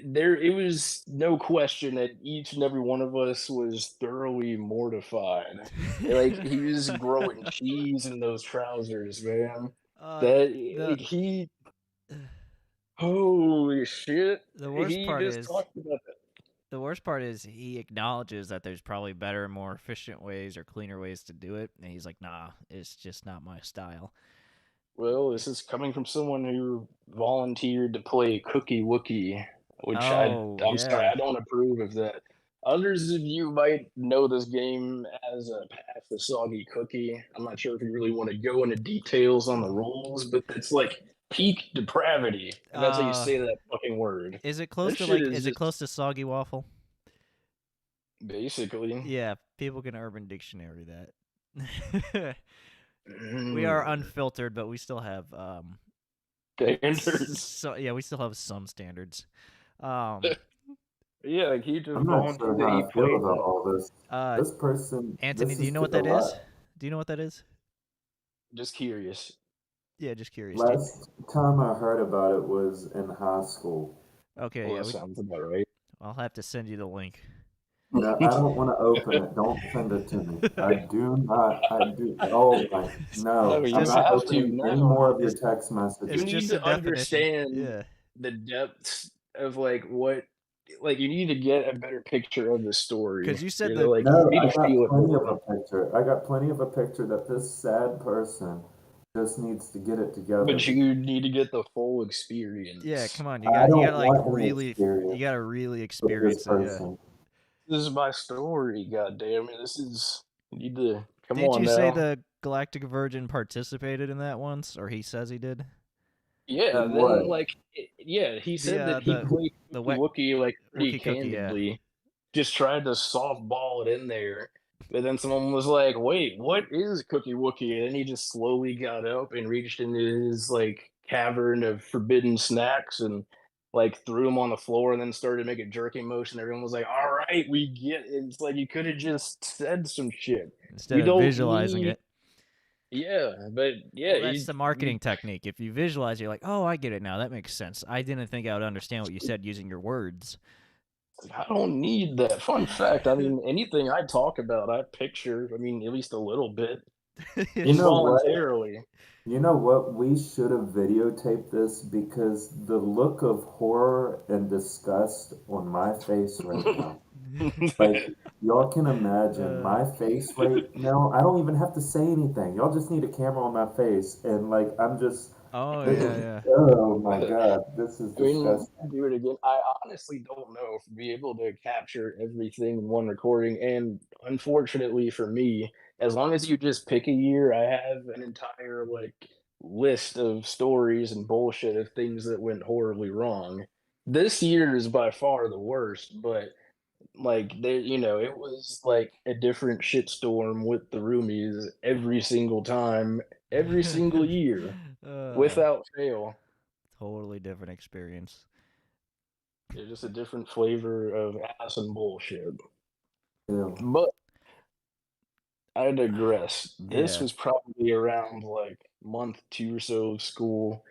there it was no question that each and every one of us was thoroughly mortified. Like he was growing cheese in those trousers, man. uh, That the he holy shit. the worst He part just is talked about that. the worst part is he acknowledges that there's probably better, more efficient ways or cleaner ways to do it, and he's like, "Nah, it's just not my style." Well, this is coming from someone who volunteered to play Cookie Wookie, which Oh I'm sorry, yeah. I don't approve of that. Others of you might know this game as a Pass the Soggy Cookie. I'm not sure if you really want to go into details on the rules, but it's like peak depravity, and that's how you Uh, say that fucking word. is it close That to shit like? is Is it just close to soggy waffle? basically Yeah, people can Urban Dictionary that. We are mm, unfiltered, but we still have standards. so yeah, we still have some standards. Um, Yeah, like he just I'm not sure volunteered that he how I feel played about that. all this. uh, This person, Anthony, this do you is know too what a that is? lot. Do you know what that is? Just curious. Yeah, just curious. Last time I heard about it was in high school. Okay, Well, yeah, that sounds about right. I'll have to send you the link. No, I don't want to open it. Don't send it to me. I do not. I do. Oh my. No, No, It's I'm you just not have to opening any know. more of your it's text You it's messages. need just a to definition. understand Yeah, the depths of like what, like you need to get a better picture of the story. because you said You know, the like you No, need I to got feel it plenty of more. a picture. I got plenty of a picture that this sad person just needs to get it together. But you need to get the full yeah. experience. Come on, I you don't gotta like want any really you experience gotta really with this experience it. Yeah. person. This is my story, god damn it. This is you need to come Didn't on you say now. the Galactic Virgin participated in that once, or he says he did? Yeah, In then what? like yeah, he The said that he played the Wookie Wookie like pretty Wookie Cookie. Yeah. candidly, just tried to softball it in there. But then someone was like, "Wait, what is Cookie Wookie?" And then he just slowly got up and reached into his like cavern of forbidden snacks and like threw them on the floor and then started to make a jerking motion. Everyone was like, "All right, we get it." It's like you could have just said some shit. Instead You of don't visualizing need, it. yeah, but yeah, Well, that's the marketing technique. If you visualize, you're like, "Oh, I get it now. That makes sense." I didn't think I would understand what you said using your words. I don't need that. Fun fact, I mean, anything I talk about, I picture, I mean, at least a little bit, You know what? involuntarily. You know what? We should have videotaped this because the look of horror and disgust on my face right now. Like, y'all can imagine uh, my face right now. I don't even have to say anything. Y'all just need a camera on my face, and like, I'm just, oh yeah, yeah. oh my God, this is I mean, disgusting. do it again. I honestly don't know if be able to capture everything in one recording. And unfortunately for me, as long as you just pick a year, I have an entire like list of stories and bullshit of things that went horribly wrong. This year is by far the worst, but like there, it was like a different shitstorm with the roomies every single time, every single year, uh, without fail. totally different experience. Yeah, just a different flavor of ass and bullshit. Ew. But I digress. This Yeah. was probably around like month two or so of school.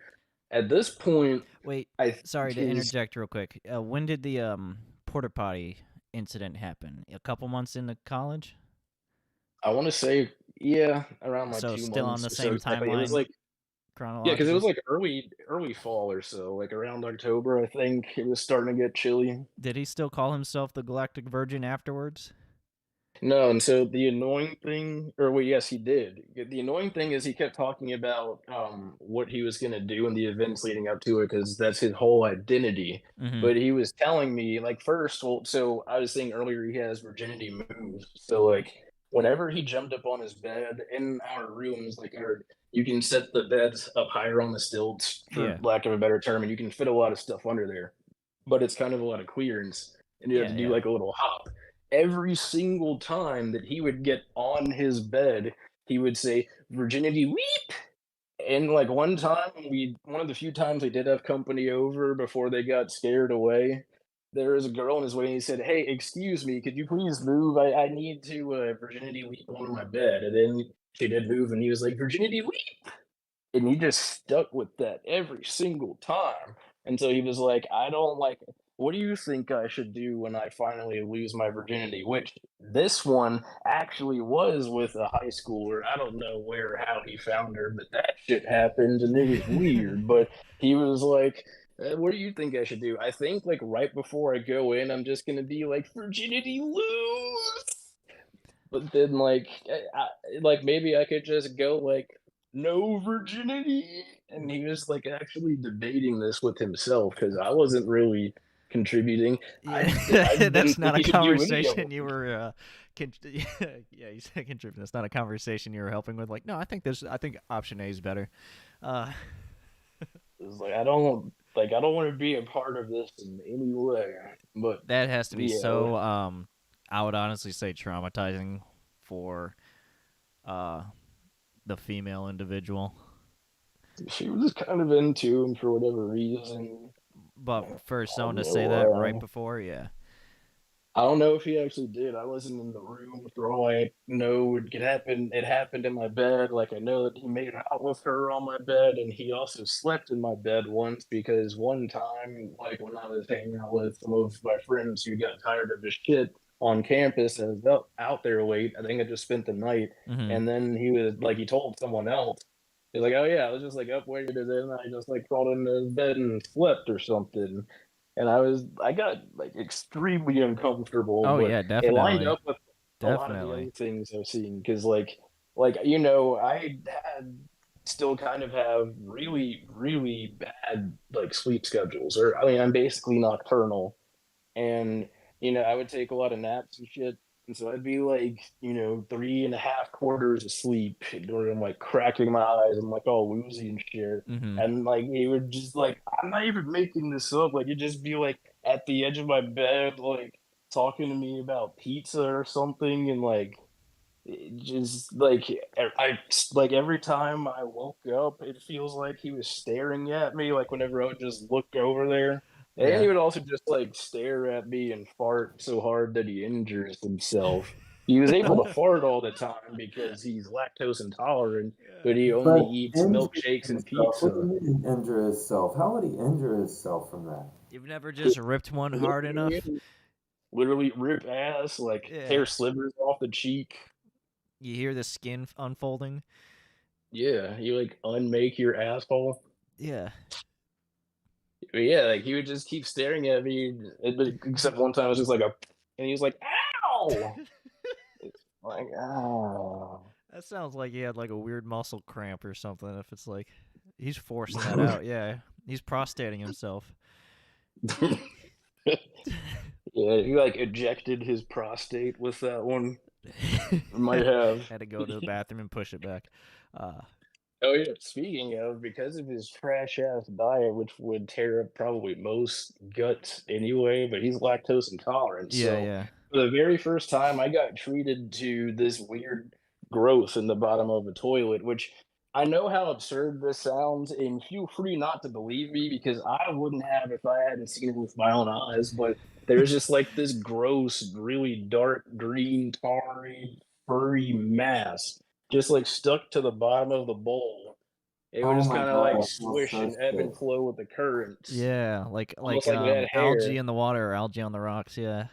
At this point, Wait, I sorry think to his interject real quick. When did the porta potty incident happen? A couple months into college? I want to say, yeah, around like So two still on months the or so same exactly. It was timeline like, yeah, because it chronologically? was like early fall or so, like around October. I think it was starting to get chilly. Did he still call himself the Galactic Virgin afterwards? No, and so the annoying thing, or well, yes, he did. The annoying thing is he kept talking about what he was going to do in the events leading up to it because that's his whole identity. Mm-hmm. But he was telling me like first, well, so I was saying earlier he has virginity moves. So like whenever he jumped up on his bed in our rooms, like you can set the beds up higher on the stilts for Yeah. lack of a better term, and you can fit a lot of stuff under there. But it's kind of a lot of clearance, and you have Yeah, to do yeah. like a little hop. every single time that he would get on his bed, he would say, "Virginity weep." And like one of the few times we did have company over before they got scared away, there was a girl in his way and he said, "Hey, excuse me, could you please move? I need to virginity weep on my bed." And then she did move and he was like, "Virginity weep." And he just stuck with that every single time. And so he was like, "I don't like it. What do you think I should do when I finally lose my virginity?" Which this one actually was with a high schooler. I don't know where, how he found her, but that shit happened and it was weird. But he was like, "What do you think I should do?" I think like right before I go in, I'm just gonna be like, "Virginity lose." But then like maybe I could just go like no virginity, and he was like actually debating this with himself because I wasn't really contributing. Yeah, I that's didn't not think a he should do any of conversation you them. were. Yeah, you said contributing. That's not a conversation you were helping with. Like, no, I think this. I think option A is better. Uh, It's like I don't want to be a part of this in any way. But that has to be yeah, so. I would honestly say traumatizing for uh the female individual. she was just kind of into him for whatever reason. But for I someone don't to know say that right why. before, yeah, I don't know if he actually did. I wasn't in the room. For all I know, it could happen. It happened in my bed. Like I know that he made out with her on my bed, and he also slept in my bed once because one time, like when I was hanging out with some of my friends who got tired of his shit on campus and was out there late. I think I just spent the night, mm-hmm. and then he was like he told someone else. He's like, "Oh yeah, I was just like up waiting, and then I just like crawled into bed and slept or something." And I got like extremely uncomfortable, Oh but yeah, it lined definitely, up with a lot of the definitely. other things I've seen because I had still kind of have really bad like sleep schedules, or I mean I'm basically nocturnal, and I would take a lot of naps and shit. And so I'd be like, three and a half quarters asleep, or I'm like cracking my eyes, I'm like all woozy and shit. Mm-hmm. And like he would just like, I'm not even making this up. Like you'd just be like at the edge of my bed, like talking to me about pizza or something, and like it just like I like every time I woke up, it feels like he was staring at me. Like whenever I would just look over there, and Yeah. he would also just like stare at me and fart so hard that he injures himself. He was able to fart all the time because he's lactose intolerant, but he only But eats injure milkshakes and himself, what do pizza. you mean injure himself? How would he injure himself from that? You've never just ripped one hard enough. Literally rip ass, like Yeah. tear slivers off the cheek. You hear the skin unfolding. Yeah, you like unmake your asshole. Yeah. But yeah, like he would just keep staring at me, except one time it was just like and he was like, "Ow!" It's like, "Oh." That sounds like he had like a weird muscle cramp or something. If it's like he's forcing that out, yeah, he's prostating himself. Yeah, he like ejected his prostate with that one. Might have. Had to go to the bathroom and push it back. Uh, Oh yeah, speaking of, because of his trash ass diet, which would tear up probably most guts anyway, but he's lactose intolerant. yeah, So yeah. for the very first time, I got treated to this weird growth in the bottom of a toilet, which I know how absurd this sounds, and feel free not to believe me because I wouldn't have if I hadn't seen it with my own eyes. But there's just like this gross, really dark green, tarry, furry mass just like stuck to the bottom of the bowl. It would Oh just my kind of God, like that feels swish so and ebb and sick. flow with the currents, Yeah, like almost like it had algae hair. in the water or algae on the rocks. Yeah,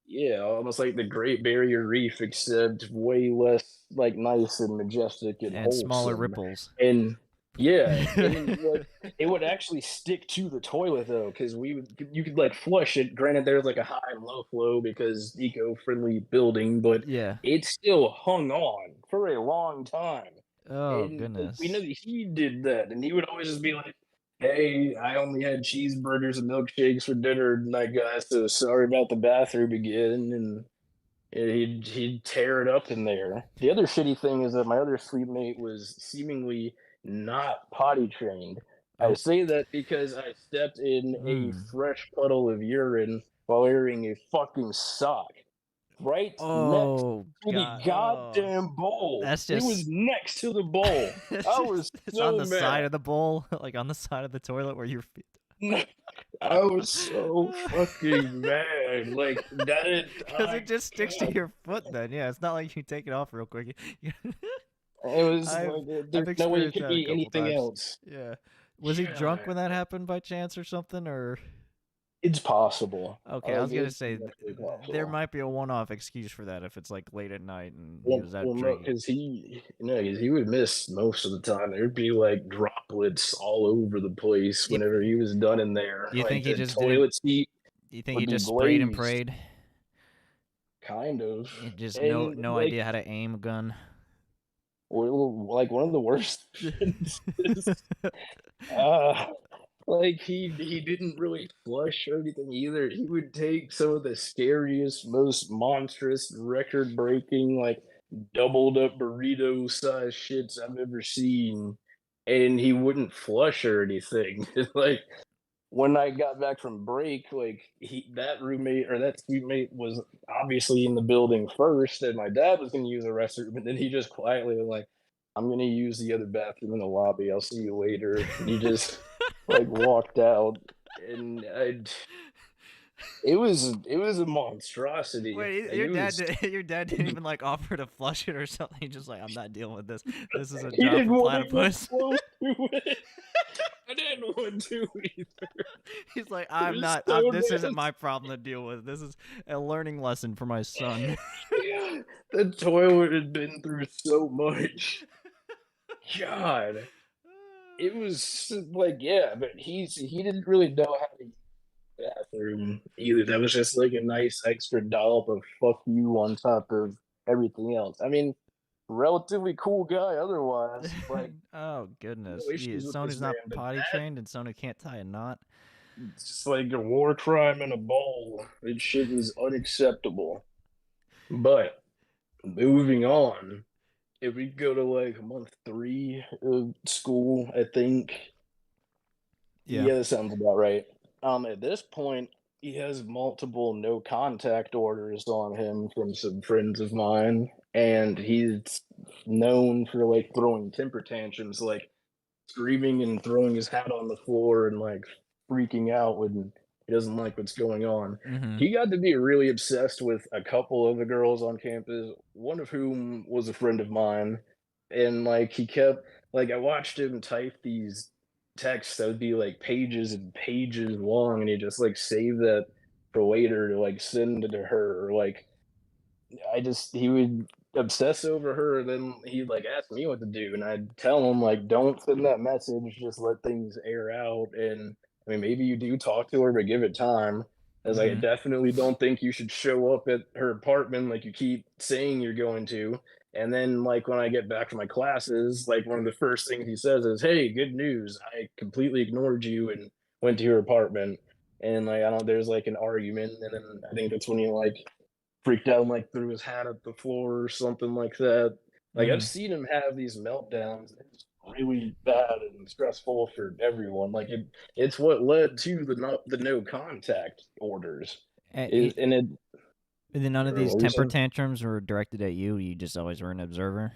Yeah, almost like the Great Barrier Reef, except way less like nice and majestic and and smaller wholesome. ripples. And yeah, and it would actually stick to the toilet though, because you could like flush it. Granted, there's like a high and low flow because eco-friendly building, but Yeah. it still hung on for a long time. Oh And like, we know goodness. that he did that, and he would always just be like, "Hey, I only had cheeseburgers and milkshakes for dinner tonight, guys. So sorry about the bathroom again." And he'd tear it up in there. The other shitty thing is that my other sleep mate was seemingly not potty trained. I Oh. say that because I stepped in a Hmm. fresh puddle of urine while wearing a fucking sock. right next Oh to the god. Oh. goddamn bowl. That's It was just next to the bowl. I was it's on so the side mad. of the bowl, like on the side of the toilet where your feet. I was so fucking mad. Like that. Because it just sticks to God. your foot. Then yeah, it's not like you take it off real quick. It was I've like I've there's no way it experienced could that a be couple anything times. else. Yeah. Was he drunk God, when that happened by chance or something? Or it's possible. okay, I Like was gonna it's say definitely there possible. might be a one-off excuse for that if it's like late at night and he Well, was out well, no, drinking. because he would miss most of the time. There'd be like droplets all over the place You, whenever he was done in there. you Like think he the just didn't? toilet seat You think he would be just sprayed and glazed, prayed? kind of. He just And no like, idea how to aim a gun. like one of the worst things is, uh, like he didn't really flush or anything either. He would take some of the scariest, most monstrous, record-breaking, like doubled up burrito size shits I've ever seen, and he wouldn't flush or anything. Like when I got back from break, like that roommate or that suite was obviously in the building first, and my dad was gonna use the restroom, and then he just quietly was like, I'm gonna use the other bathroom in the lobby. I'll see you later. And he just like walked out, and it was a monstrosity. Wait, Like it was your dad didn't even like offer to flush it or something. He's just like, I'm not dealing with this. This is a he job didn't for want to get Platypus. close to it. I didn't want to either. He's like, It I'm was not. so This isn't nasty. my problem to deal with. This is a learning lesson for my son. Yeah, the toilet had been through so much. God, it was like, yeah, but he didn't really know how to use the bathroom either. That was just like a nice extra dollop of fuck you on top of everything else. I mean, relatively cool guy otherwise. Like, Oh no goodness, issues with someone this who's man, not but potty that trained and someone who can't tie a knot. it's just like a war crime in a bowl. This shit is unacceptable. But moving on, if we go to like month 3 of school, I think. Yeah. Yeah, that sounds about right. At this point, he has multiple no contact orders on him from some friends of mine, and he's known for like throwing temper tantrums, like screaming and throwing his hat on the floor and like freaking out when he doesn't like what's going on. Mm-hmm. He got to be really obsessed with a couple of the girls on campus, one of whom was a friend of mine. And like he kept like I watched him type these texts that would be like pages and pages long, and he just like save that for later to like send it to her or like he would obsess over her, and then he'd like ask me what to do, and I'd tell him like, don't send that message, just let things air out. And I mean, maybe you do talk to her, but give it time. As I Mm-hmm. definitely don't think you should show up at her apartment like you keep saying you're going to. And then like when I get back from my classes, like one of the first things he says is, "Hey, good news! I completely ignored you and went to your apartment." And like I don't, there's like an argument, and then I think that's when he like freaked out and like threw his hat at the floor or something like that. Like I've Mm-hmm. seen him have these meltdowns. It's really bad and stressful for everyone. Like it's what led to the no contact orders. Is and it. And then none of Or these what were you temper saying? tantrums were directed at you. You just always were an observer.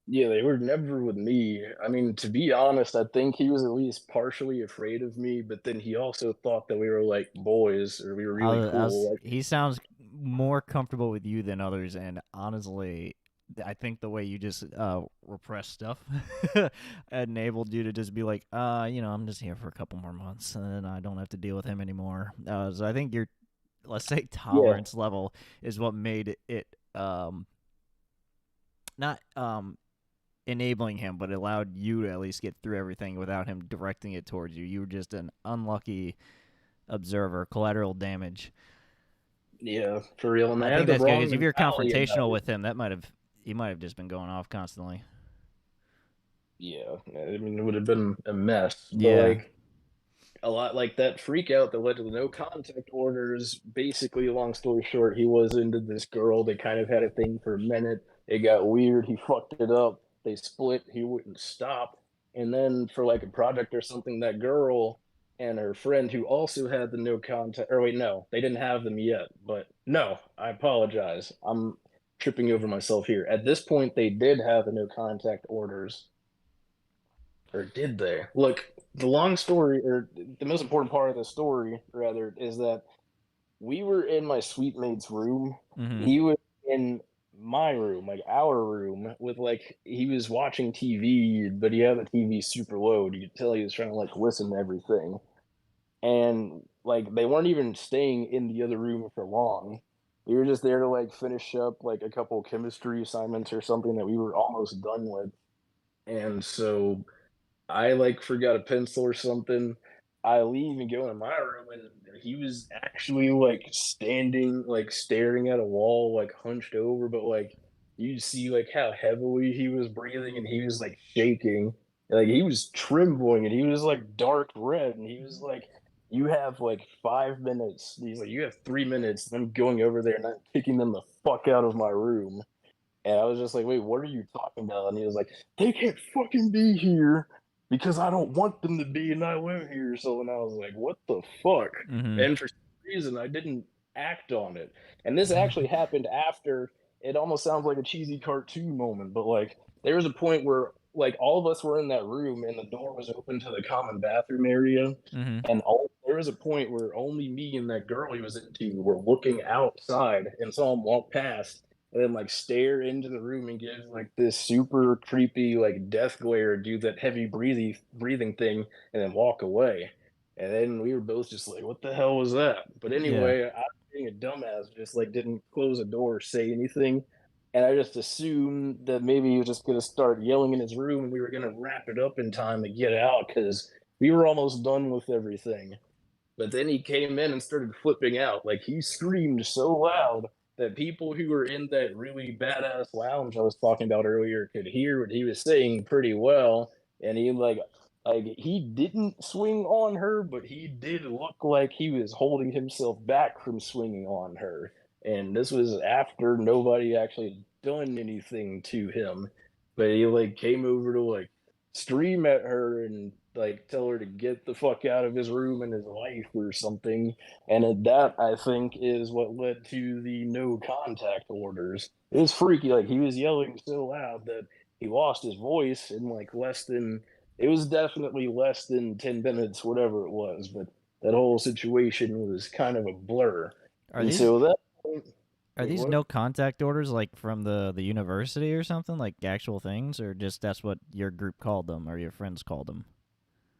Yeah, they were never with me. I mean, to be honest, I think he was at least partially afraid of me, but then he also thought that we were like boys or we were really cool. Like, He sounds more comfortable with you than others, and honestly, I think the way you just repress stuff enabled you to just be like, I'm just here for a couple more months, and then I don't have to deal with him anymore. So I think your, let's say, yeah, tolerance level is what made it not enabling him, but it allowed you to at least get through everything without him directing it towards you. You were just an unlucky observer, collateral damage. yeah, for real. And I I think had the that's good wrong because if you're mentality about confrontational it. with him, he might have just been going off constantly. Yeah, I mean, it would have been a mess. But Yeah. like a lot like that freak out that led to the no contact orders. Basically, long story short, he was into this girl. They kind of had a thing for a minute. It got weird. He fucked it up. They split. He wouldn't stop. And then for like a project or something, that girl and her friend who also had the no contact. Or wait, no, they didn't have them yet. But no, I apologize. I'm tripping over myself here. At this point, they did have the no contact orders, or did they? Look, the long story, or the most important part of the story, rather, is that we were in my suite mate's room. Mm-hmm. He was in my room, like our room, with like he was watching TV, but he had the TV super low. You could tell he was trying to like listen to everything. And like they weren't even staying in the other room for long. We were just there to like finish up like a couple chemistry assignments or something that we were almost done with. And so I like forgot a pencil or something. I leave and go in my room, and he was actually like standing, like staring at a wall, like hunched over. But like you see, like how heavily he was breathing, and he was like shaking, like he was trembling, and he was like dark red, and he was like, "You have like 5 minutes." He's like, "You have 3 minutes." And I'm going over there and I'm kicking them the fuck out of my room. And I was just like, wait, what are you talking about? And he was like, they can't fucking be here because I don't want them to be and I live here. So and I was like, what the fuck? Mm-hmm. And for some reason, I didn't act on it. And this actually happened after it almost sounds like a cheesy cartoon moment, but like there was a point where like all of us were in that room and the door was open to the common bathroom area. Mm-hmm. And there was a point where only me and that girl he was into were looking outside and saw him walk past and then like stare into the room and give like this super creepy like death glare, do that heavy breathing thing, and then walk away. And then we were both just like, "What the hell was that?" But Yeah. anyway, I, being a dumbass, just like didn't close the door or say anything, and I just assumed that maybe he was just gonna start yelling in his room, and we were gonna wrap it up in time to get out because we were almost done with everything. But then he came in and started flipping out. Like he screamed so loud that people who were in that really badass lounge I was talking about earlier could hear what he was saying pretty well. And he like he didn't swing on her, but he did look like he was holding himself back from swinging on her. And this was after nobody actually done anything to him. But he like came over to like scream at her and like tell her to get the fuck out of his room and his life or something. And that I think is what led to the no contact orders. It was freaky. Like he was yelling so loud that he lost his voice in like less than. It was definitely less than 10 minutes, whatever it was. But that whole situation was kind of a blur. Are And these so that. are Wait, these what? no contact orders like from the university or something, like actual things, or just that's what your group called them or your friends called them?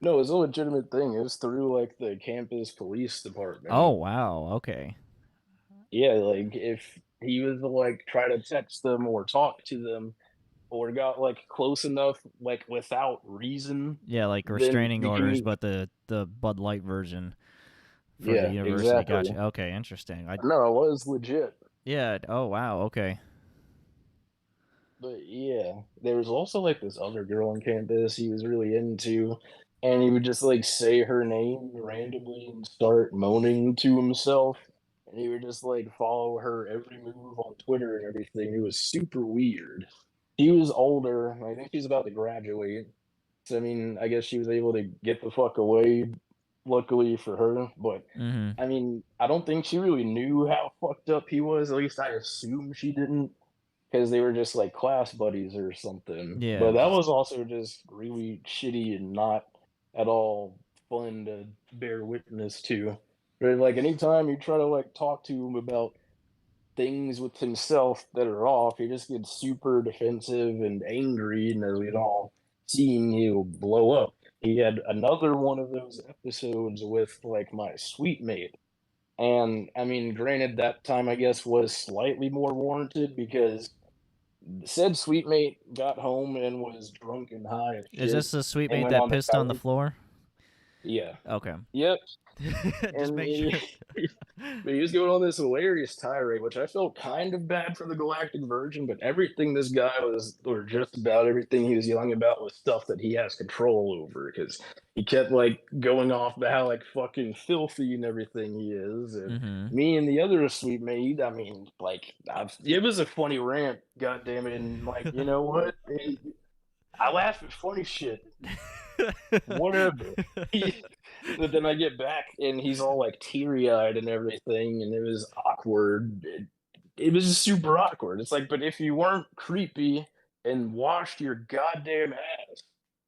No, it was a legitimate thing. It was through like the campus police Oh department. wow. Okay. Yeah, like if he was to like try to text them or talk to them or got like close enough like without reason, Yeah, like then restraining orders, he but the Bud Light version for the yeah, university. exactly. Gotcha. Okay, interesting. I No, it was legit. yeah. Oh wow. Okay. But yeah, there was also like this other girl on campus he was really into, and he would just like say her name randomly and start moaning to himself. And he would just like follow her every move on Twitter and everything. It was super weird. He was older. I think she's about to graduate. So I mean, I guess she was able to get the fuck away, luckily for her. But Mm-hmm. I mean, I don't think she really knew how fucked up he was. At least I assume she didn't because they were just like class buddies or something. Yeah. But that was also just really shitty and not at all fun to bear witness to. But like anytime you try to like talk to him about things with himself that are off, he just gets super defensive and angry, and as we'd all seen, he'll blow up. He had another one of those episodes with like my suite mate. And I mean, granted, that time I guess was slightly more warranted because said sweet mate got home and was drunk and high as Is shit this the sweet and mate went that on the pissed on the couch. floor? Yeah. Okay. Yep. Just And make sure. he was going on this hilarious tirade, which I felt kind of bad for the Galactic Virgin, but everything this guy was, or just about everything he was yelling about, was stuff that he has control over because he kept like going off about how like fucking filthy and everything he is. And Mm-hmm. me and the other sweet maid, I mean, like, it was a funny rant, God damn it. And like, you know what? I laugh at funny shit. Whatever. But then I get back and he's all like teary eyed and everything, and it was awkward. It was just super awkward. It's like, but if you weren't creepy and washed your goddamn ass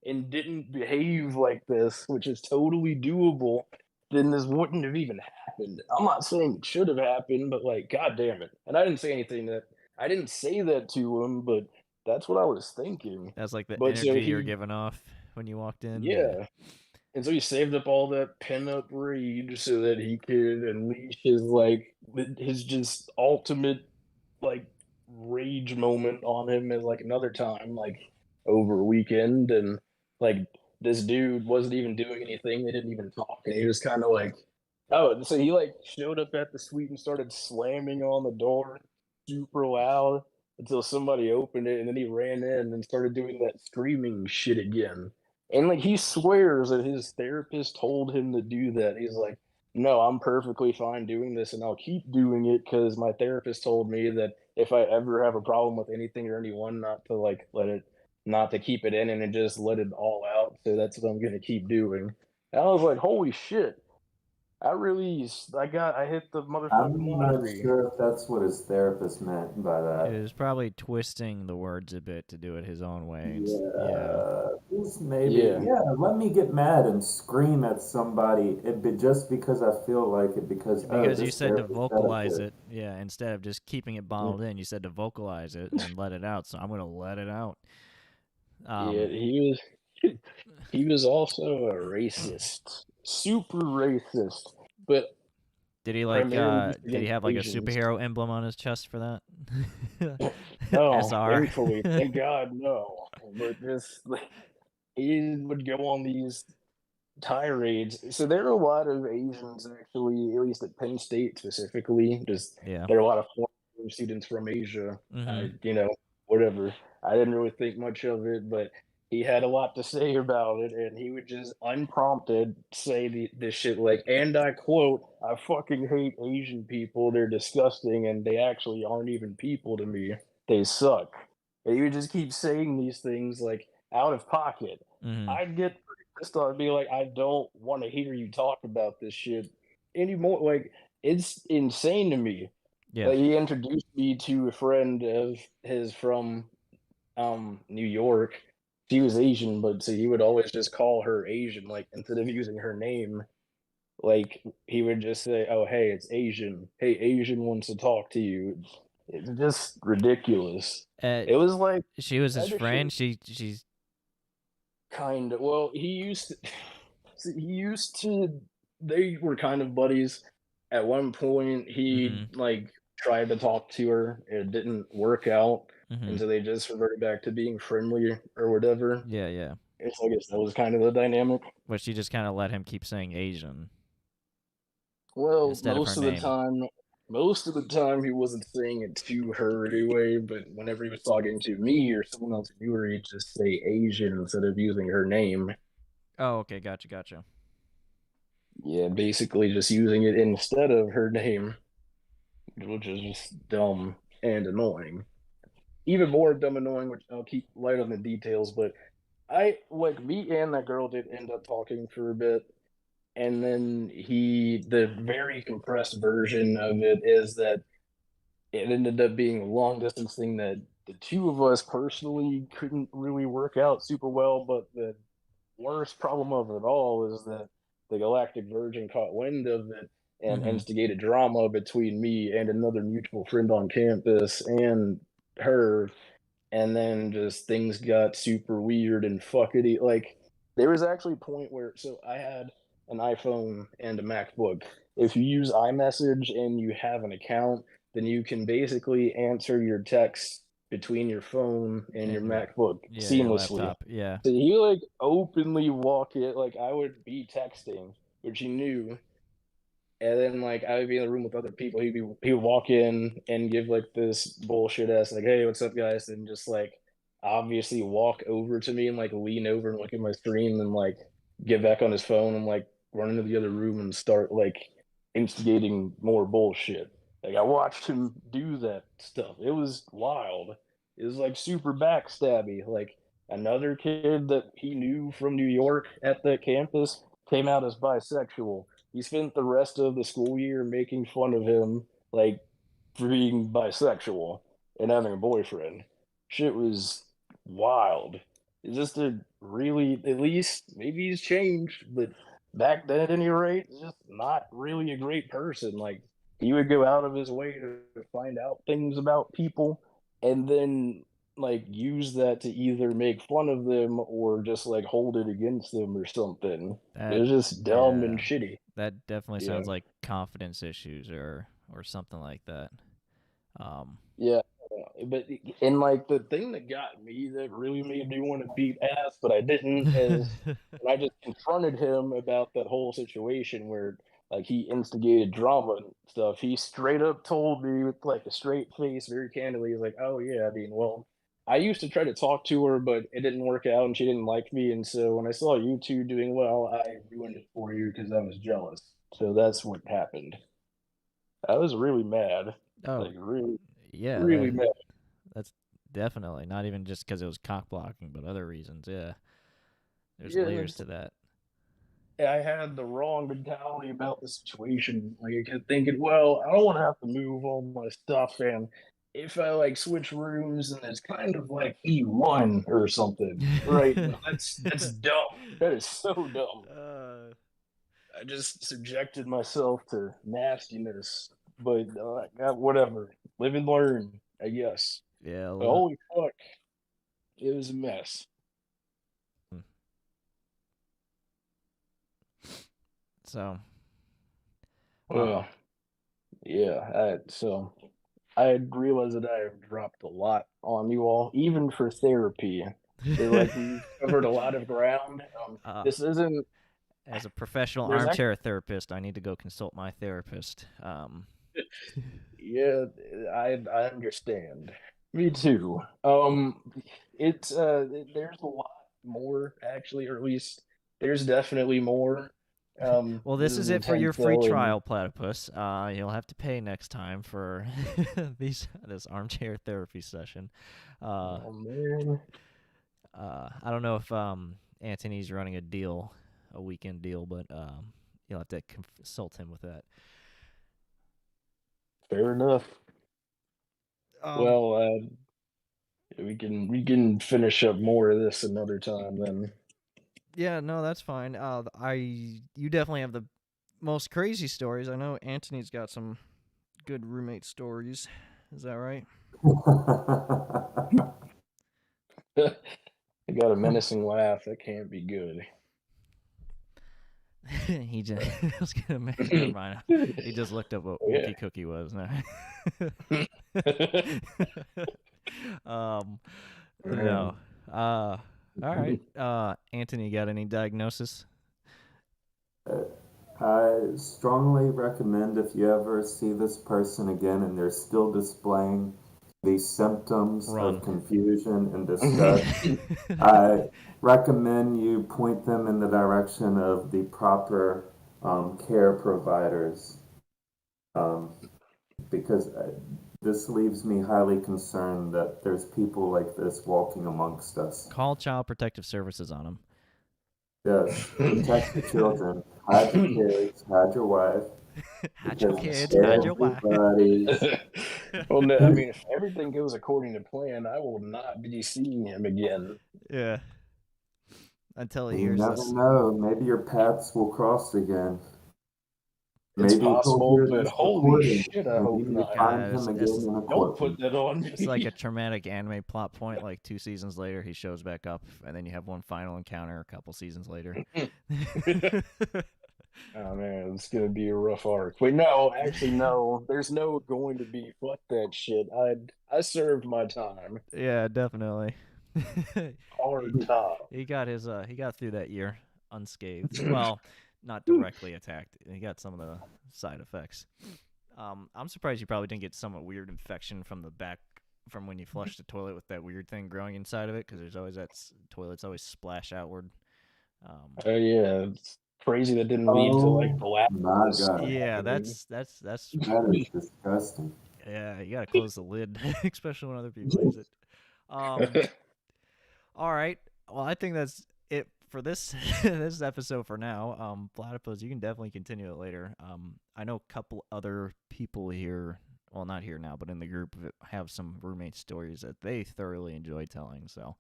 and didn't behave like this, which is totally doable, then this wouldn't have even happened. I'm not saying it should have happened, but like, goddamn it. And I didn't say anything that I didn't say that to him, but that's what I was thinking. That's like the But so energy you're he, giving off when you walked in. yeah. And so he saved up all that pent up rage so that he could unleash his like his just ultimate like rage moment on him at like another time, like over a weekend. And like this dude wasn't even doing anything. They didn't even talk. And he was kind of like, oh, so he like showed up at the suite and started slamming on the door super loud until somebody opened it, and then he ran in and started doing that screaming shit again. And like he swears that his therapist told him to do that. He's like, no, I'm perfectly fine doing this and I'll keep doing it because my therapist told me that if I ever have a problem with anything or anyone, not to like let it, not to keep it in and just let it all out. So that's what I'm gonna keep doing. And I was like, holy shit. I hit the motherfucking I'm not lottery. sure if that's what his therapist meant by It that. was probably twisting the words a bit to do it his own way. Yeah. Yeah, this maybe, Yeah. yeah, let me get mad and scream at somebody just because I feel like it, because, oh, Because you this said to therapist said I vocalize could. it, yeah, instead of just keeping it bottled in, you said to vocalize it and let it out. So I'm gonna let it out. Yeah, Um, he was also a racist. Super racist. But did he like? primarily just Did he against have like a Asians. superhero emblem on his chest for that? No, SR. thankfully, thank God, no. But this, like, he would go on these tirades. So there are a lot of Asians actually, at least at Penn State specifically. Just Yeah. there are a lot of foreign students from Asia. Mm-hmm. Whatever. I didn't really think much of it, but he had a lot to say about it, and he would just unprompted say this shit like, and I quote, "I fucking hate Asian people. They're disgusting, and they actually aren't even people to me. They suck." And he would just keep saying these things like out of pocket. Mm-hmm. I'd get pissed off and be like, I don't want to hear you talk about this shit anymore. Like, it's insane to me. Yeah. Like, he introduced me to a friend of his from New York. She was Asian, but so he would always just call her Asian, like instead of using her name. Like he would just say, "Oh, hey, it's Asian. Hey, Asian wants to talk to you." It's just ridiculous. Uh, It was like she was his that shit friend. She's. kind of well, he used to they were kind of buddies. At one point he Mm-hmm. like tried to talk to her. It didn't work out. Mm-hmm. And so they just reverted back to being friendly or whatever. Yeah. Yeah. It's I guess that was kind of the dynamic. But she just kind of let him keep saying Asian Well, instead of her name. most of the time he wasn't saying it to her anyway, but whenever he was talking to me or someone else who knew her, he'd just say Asian instead of using her name. Oh, okay. Gotcha. Yeah, basically just using it instead of her name, which is just dumb and annoying. Even more dumb and annoying, which I'll keep light on the details, but I like me and that girl did end up talking for a bit, and then the very compressed version of it is that it ended up being a long distance thing that the two of us personally couldn't really work out super well, but the worst problem of it all is that the Galactic Virgin caught wind of it and Mm-hmm. instigated drama between me and another mutual friend on campus and her. And then just things got super weird and fuckety. Like, there was actually a point where, so I had an iPhone and a MacBook. If you use iMessage and you have an account, then you can basically answer your texts between your phone and your And your MacBook your seamlessly. laptop. Yeah. So he like openly walk it like I would be texting, which he knew, and then like I would be in the room with other people. He would walk in and give like this bullshit ass like, "Hey, what's up, guys?" And just like obviously walk over to me and like lean over and look at my screen and like get back on his phone and like run into the other room and start like instigating more bullshit. Like I watched him do that stuff. It was wild. It was like super backstabby. Like Another kid that he knew from New York at that campus came out as bisexual. He spent the rest of the school year making fun of him, like, for being bisexual and having a boyfriend. Shit was wild. It's just a really, at least, maybe he's changed, but back then, at any rate, just not really a great person. Like, he would go out of his way to find out things about people and then like use that to either make fun of them or just like hold it against them or something. It That was just dumb and yeah, shitty. that definitely Yeah. sounds like confidence issues or something like that. Um, Yeah. But and like the thing that got me that really made me want to beat ass, but I didn't, is when I just confronted him about that whole situation where like he instigated drama and stuff. He straight up told me with like a straight face, very candidly, he's like, "Oh yeah, I mean, well, I used to try to talk to her, but it didn't work out, and she didn't like me. And so when I saw you two doing well, I ruined it for you because I was jealous. So that's what happened." I was really mad, oh like really, yeah, really mad. that's definitely not even just because it was cock blocking, but other reasons. Yeah, there's Yeah, layers to that. I had the wrong mentality about the situation. Like I kept thinking, well, I don't want to have to move all my stuff, and if I like switch rooms, then it's kind of like E1 or something, right? No, that's dumb. That is so dumb. uh, I just subjected myself to nastiness, but whatever. Live and learn, I guess. yeah, But holy fuck, it was a mess. so uh, Well, yeah. I realized that I have dropped a lot on you all, even for therapy. Feel like we've covered a lot of ground. uh, This isn't. as a professional There's actually, armchair therapist, I need to go consult my therapist. yeah, I understand. Me too. It's there's a lot more actually, or at least there's definitely more. Well, This this is is it for your intense free though, and trial, Platypus. You'll have to pay next time for this armchair therapy session. Uh, oh man, I don't know if Antony's running a deal, a weekend deal, but you'll have to consult him with that. fair enough. Um, Well, we can finish up more of this another time then. yeah, no, that's fine. You definitely have the most crazy stories. I know Antony's got some good roommate stories. Is that right? I got a menacing laugh. That can't be good. He just I was gonna never mind. He just looked up what Yeah. Wookie Cookie was now. um no. All right. Antony, got any diagnosis? I strongly recommend if you ever see this person again and they're still displaying these symptoms Run. of confusion and disgust, I recommend you point them in the direction of the proper care providers because this leaves me highly concerned that there's people like this walking amongst us. Call Child Protective Services on him. Yes, protect the children, hide your kids, hide your wife, Hide your because kids, hide your wife. everybody's Well, no, I mean, if everything goes according to plan, I will not be seeing him again. Yeah. Until he you hears never this. know. Maybe your paths will cross again. It's Maybe he'll possible, hear but this holy recording. shit, I Maybe hope you not. find God, him again it's in a Don't put courtroom. that on me. It's like a traumatic anime plot point. Like 2 seasons later, he shows back up, and then you have one final encounter a couple seasons later. Oh man, it's gonna be a rough arc. Wait, no, actually, no. There's no going to be. Fuck that shit. I served my time. Yeah, definitely. he Hard time. he got his he got through that year unscathed. Well, not directly attacked. He got some of the side effects. I'm surprised you probably didn't get some weird infection from the back from when you flushed the toilet with that weird thing growing inside of it, because there's always that toilets always splash outward. Oh yeah, it's crazy that didn't lead to like Oh my Galacticus God. Yeah, happening. that's That is disgusting. yeah. You gotta close the lid, especially when other people use it. Um, All right. Well, I think that's it for this this episode for now. Platypus, you can definitely continue it later. I know a couple other people here, well, not here now, but in the group that have some roommate stories that they thoroughly enjoy telling. So,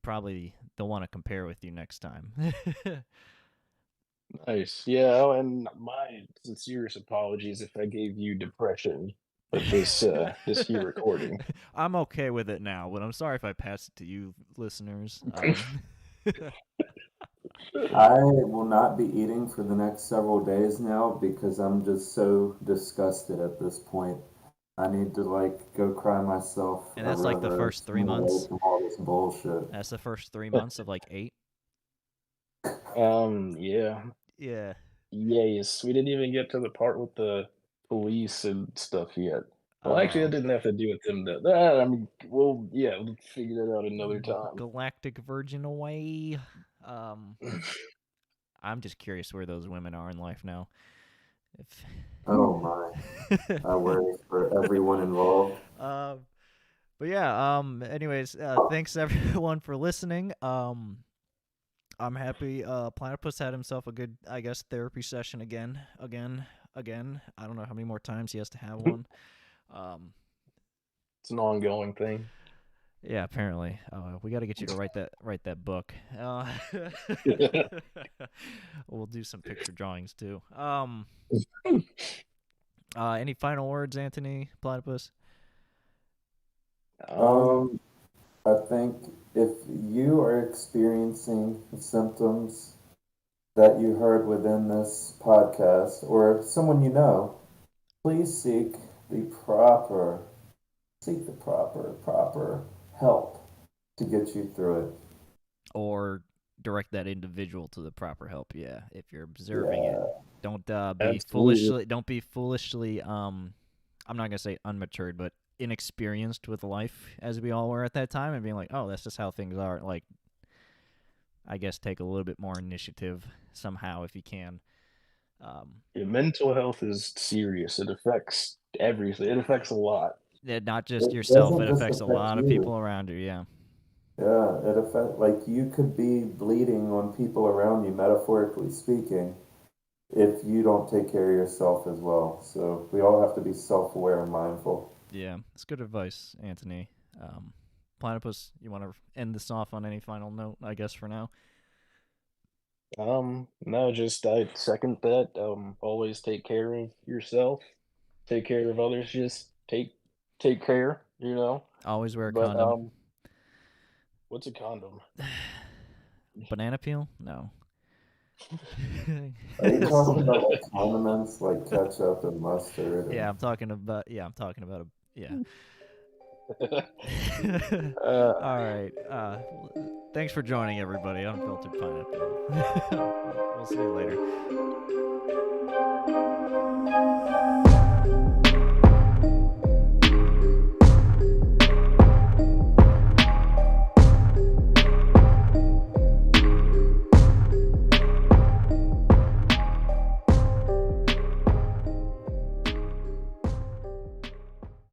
probably they'll want to compare with you next time. Nice. Yeah, oh, and my sincerest apologies if I gave you depression with this here recording. I'm okay with it now, but I'm sorry if I pass it to you, listeners. I will not be eating for the next several days now because I'm just so disgusted at this point. I need to like go cry myself And a that's like the river first to 3 get away months. from all this bullshit. That's the first 3 months of like 8. Yeah. Yeah. Yes, we didn't even get to the part with the police and stuff yet. Well, actually, that Oh. didn't have to do with them. I mean, we'll figure that out another time. Galactic Virgin away. Um, I'm just curious where those women are in life now. If Oh my. I worry for everyone involved. um, but yeah. Anyways, thanks everyone for listening. I'm happy. Platypus had himself a good, I guess, therapy session again. I don't know how many more times he has to have one. It's an ongoing thing. Yeah, apparently. We got to get you to write that book. We'll do some picture drawings too. Any final words, Anthony Platypus? Um, I think if you are experiencing symptoms that you heard within this podcast or someone you know, please seek the proper help to get you through it. Or direct that individual to the proper help. Yeah, if you're observing it, Yeah, don't be Absolutely. foolishly. Don't be foolishly. I'm not gonna say unmatured, but inexperienced with life, as we all were at that time, and being like, oh, that's just how things are. Like, I guess take a little bit more initiative somehow if you can. Your mental health is serious. It affects everything. It affects a lot. Not just it yourself; doesn't it just affects a affect lot of you. people around you. Yeah. Yeah, it affect like you could be bleeding on people around you, metaphorically speaking, if you don't take care of yourself as well. So we all have to be self-aware and mindful. Yeah, it's good advice, Anthony. Platypus, you want to end this off on any final note? I guess for now. No, just I second that. Always take care of yourself. Take care of others. Just take care. Always wear a But condom. what's a condom? Banana peel? No. Are you talking about like condiments like ketchup and mustard and Yeah, I'm talking about. Yeah, I'm talking about a. Yeah. uh, All right. Thanks for joining, everybody. Unfiltered Pineapple. We'll see you later.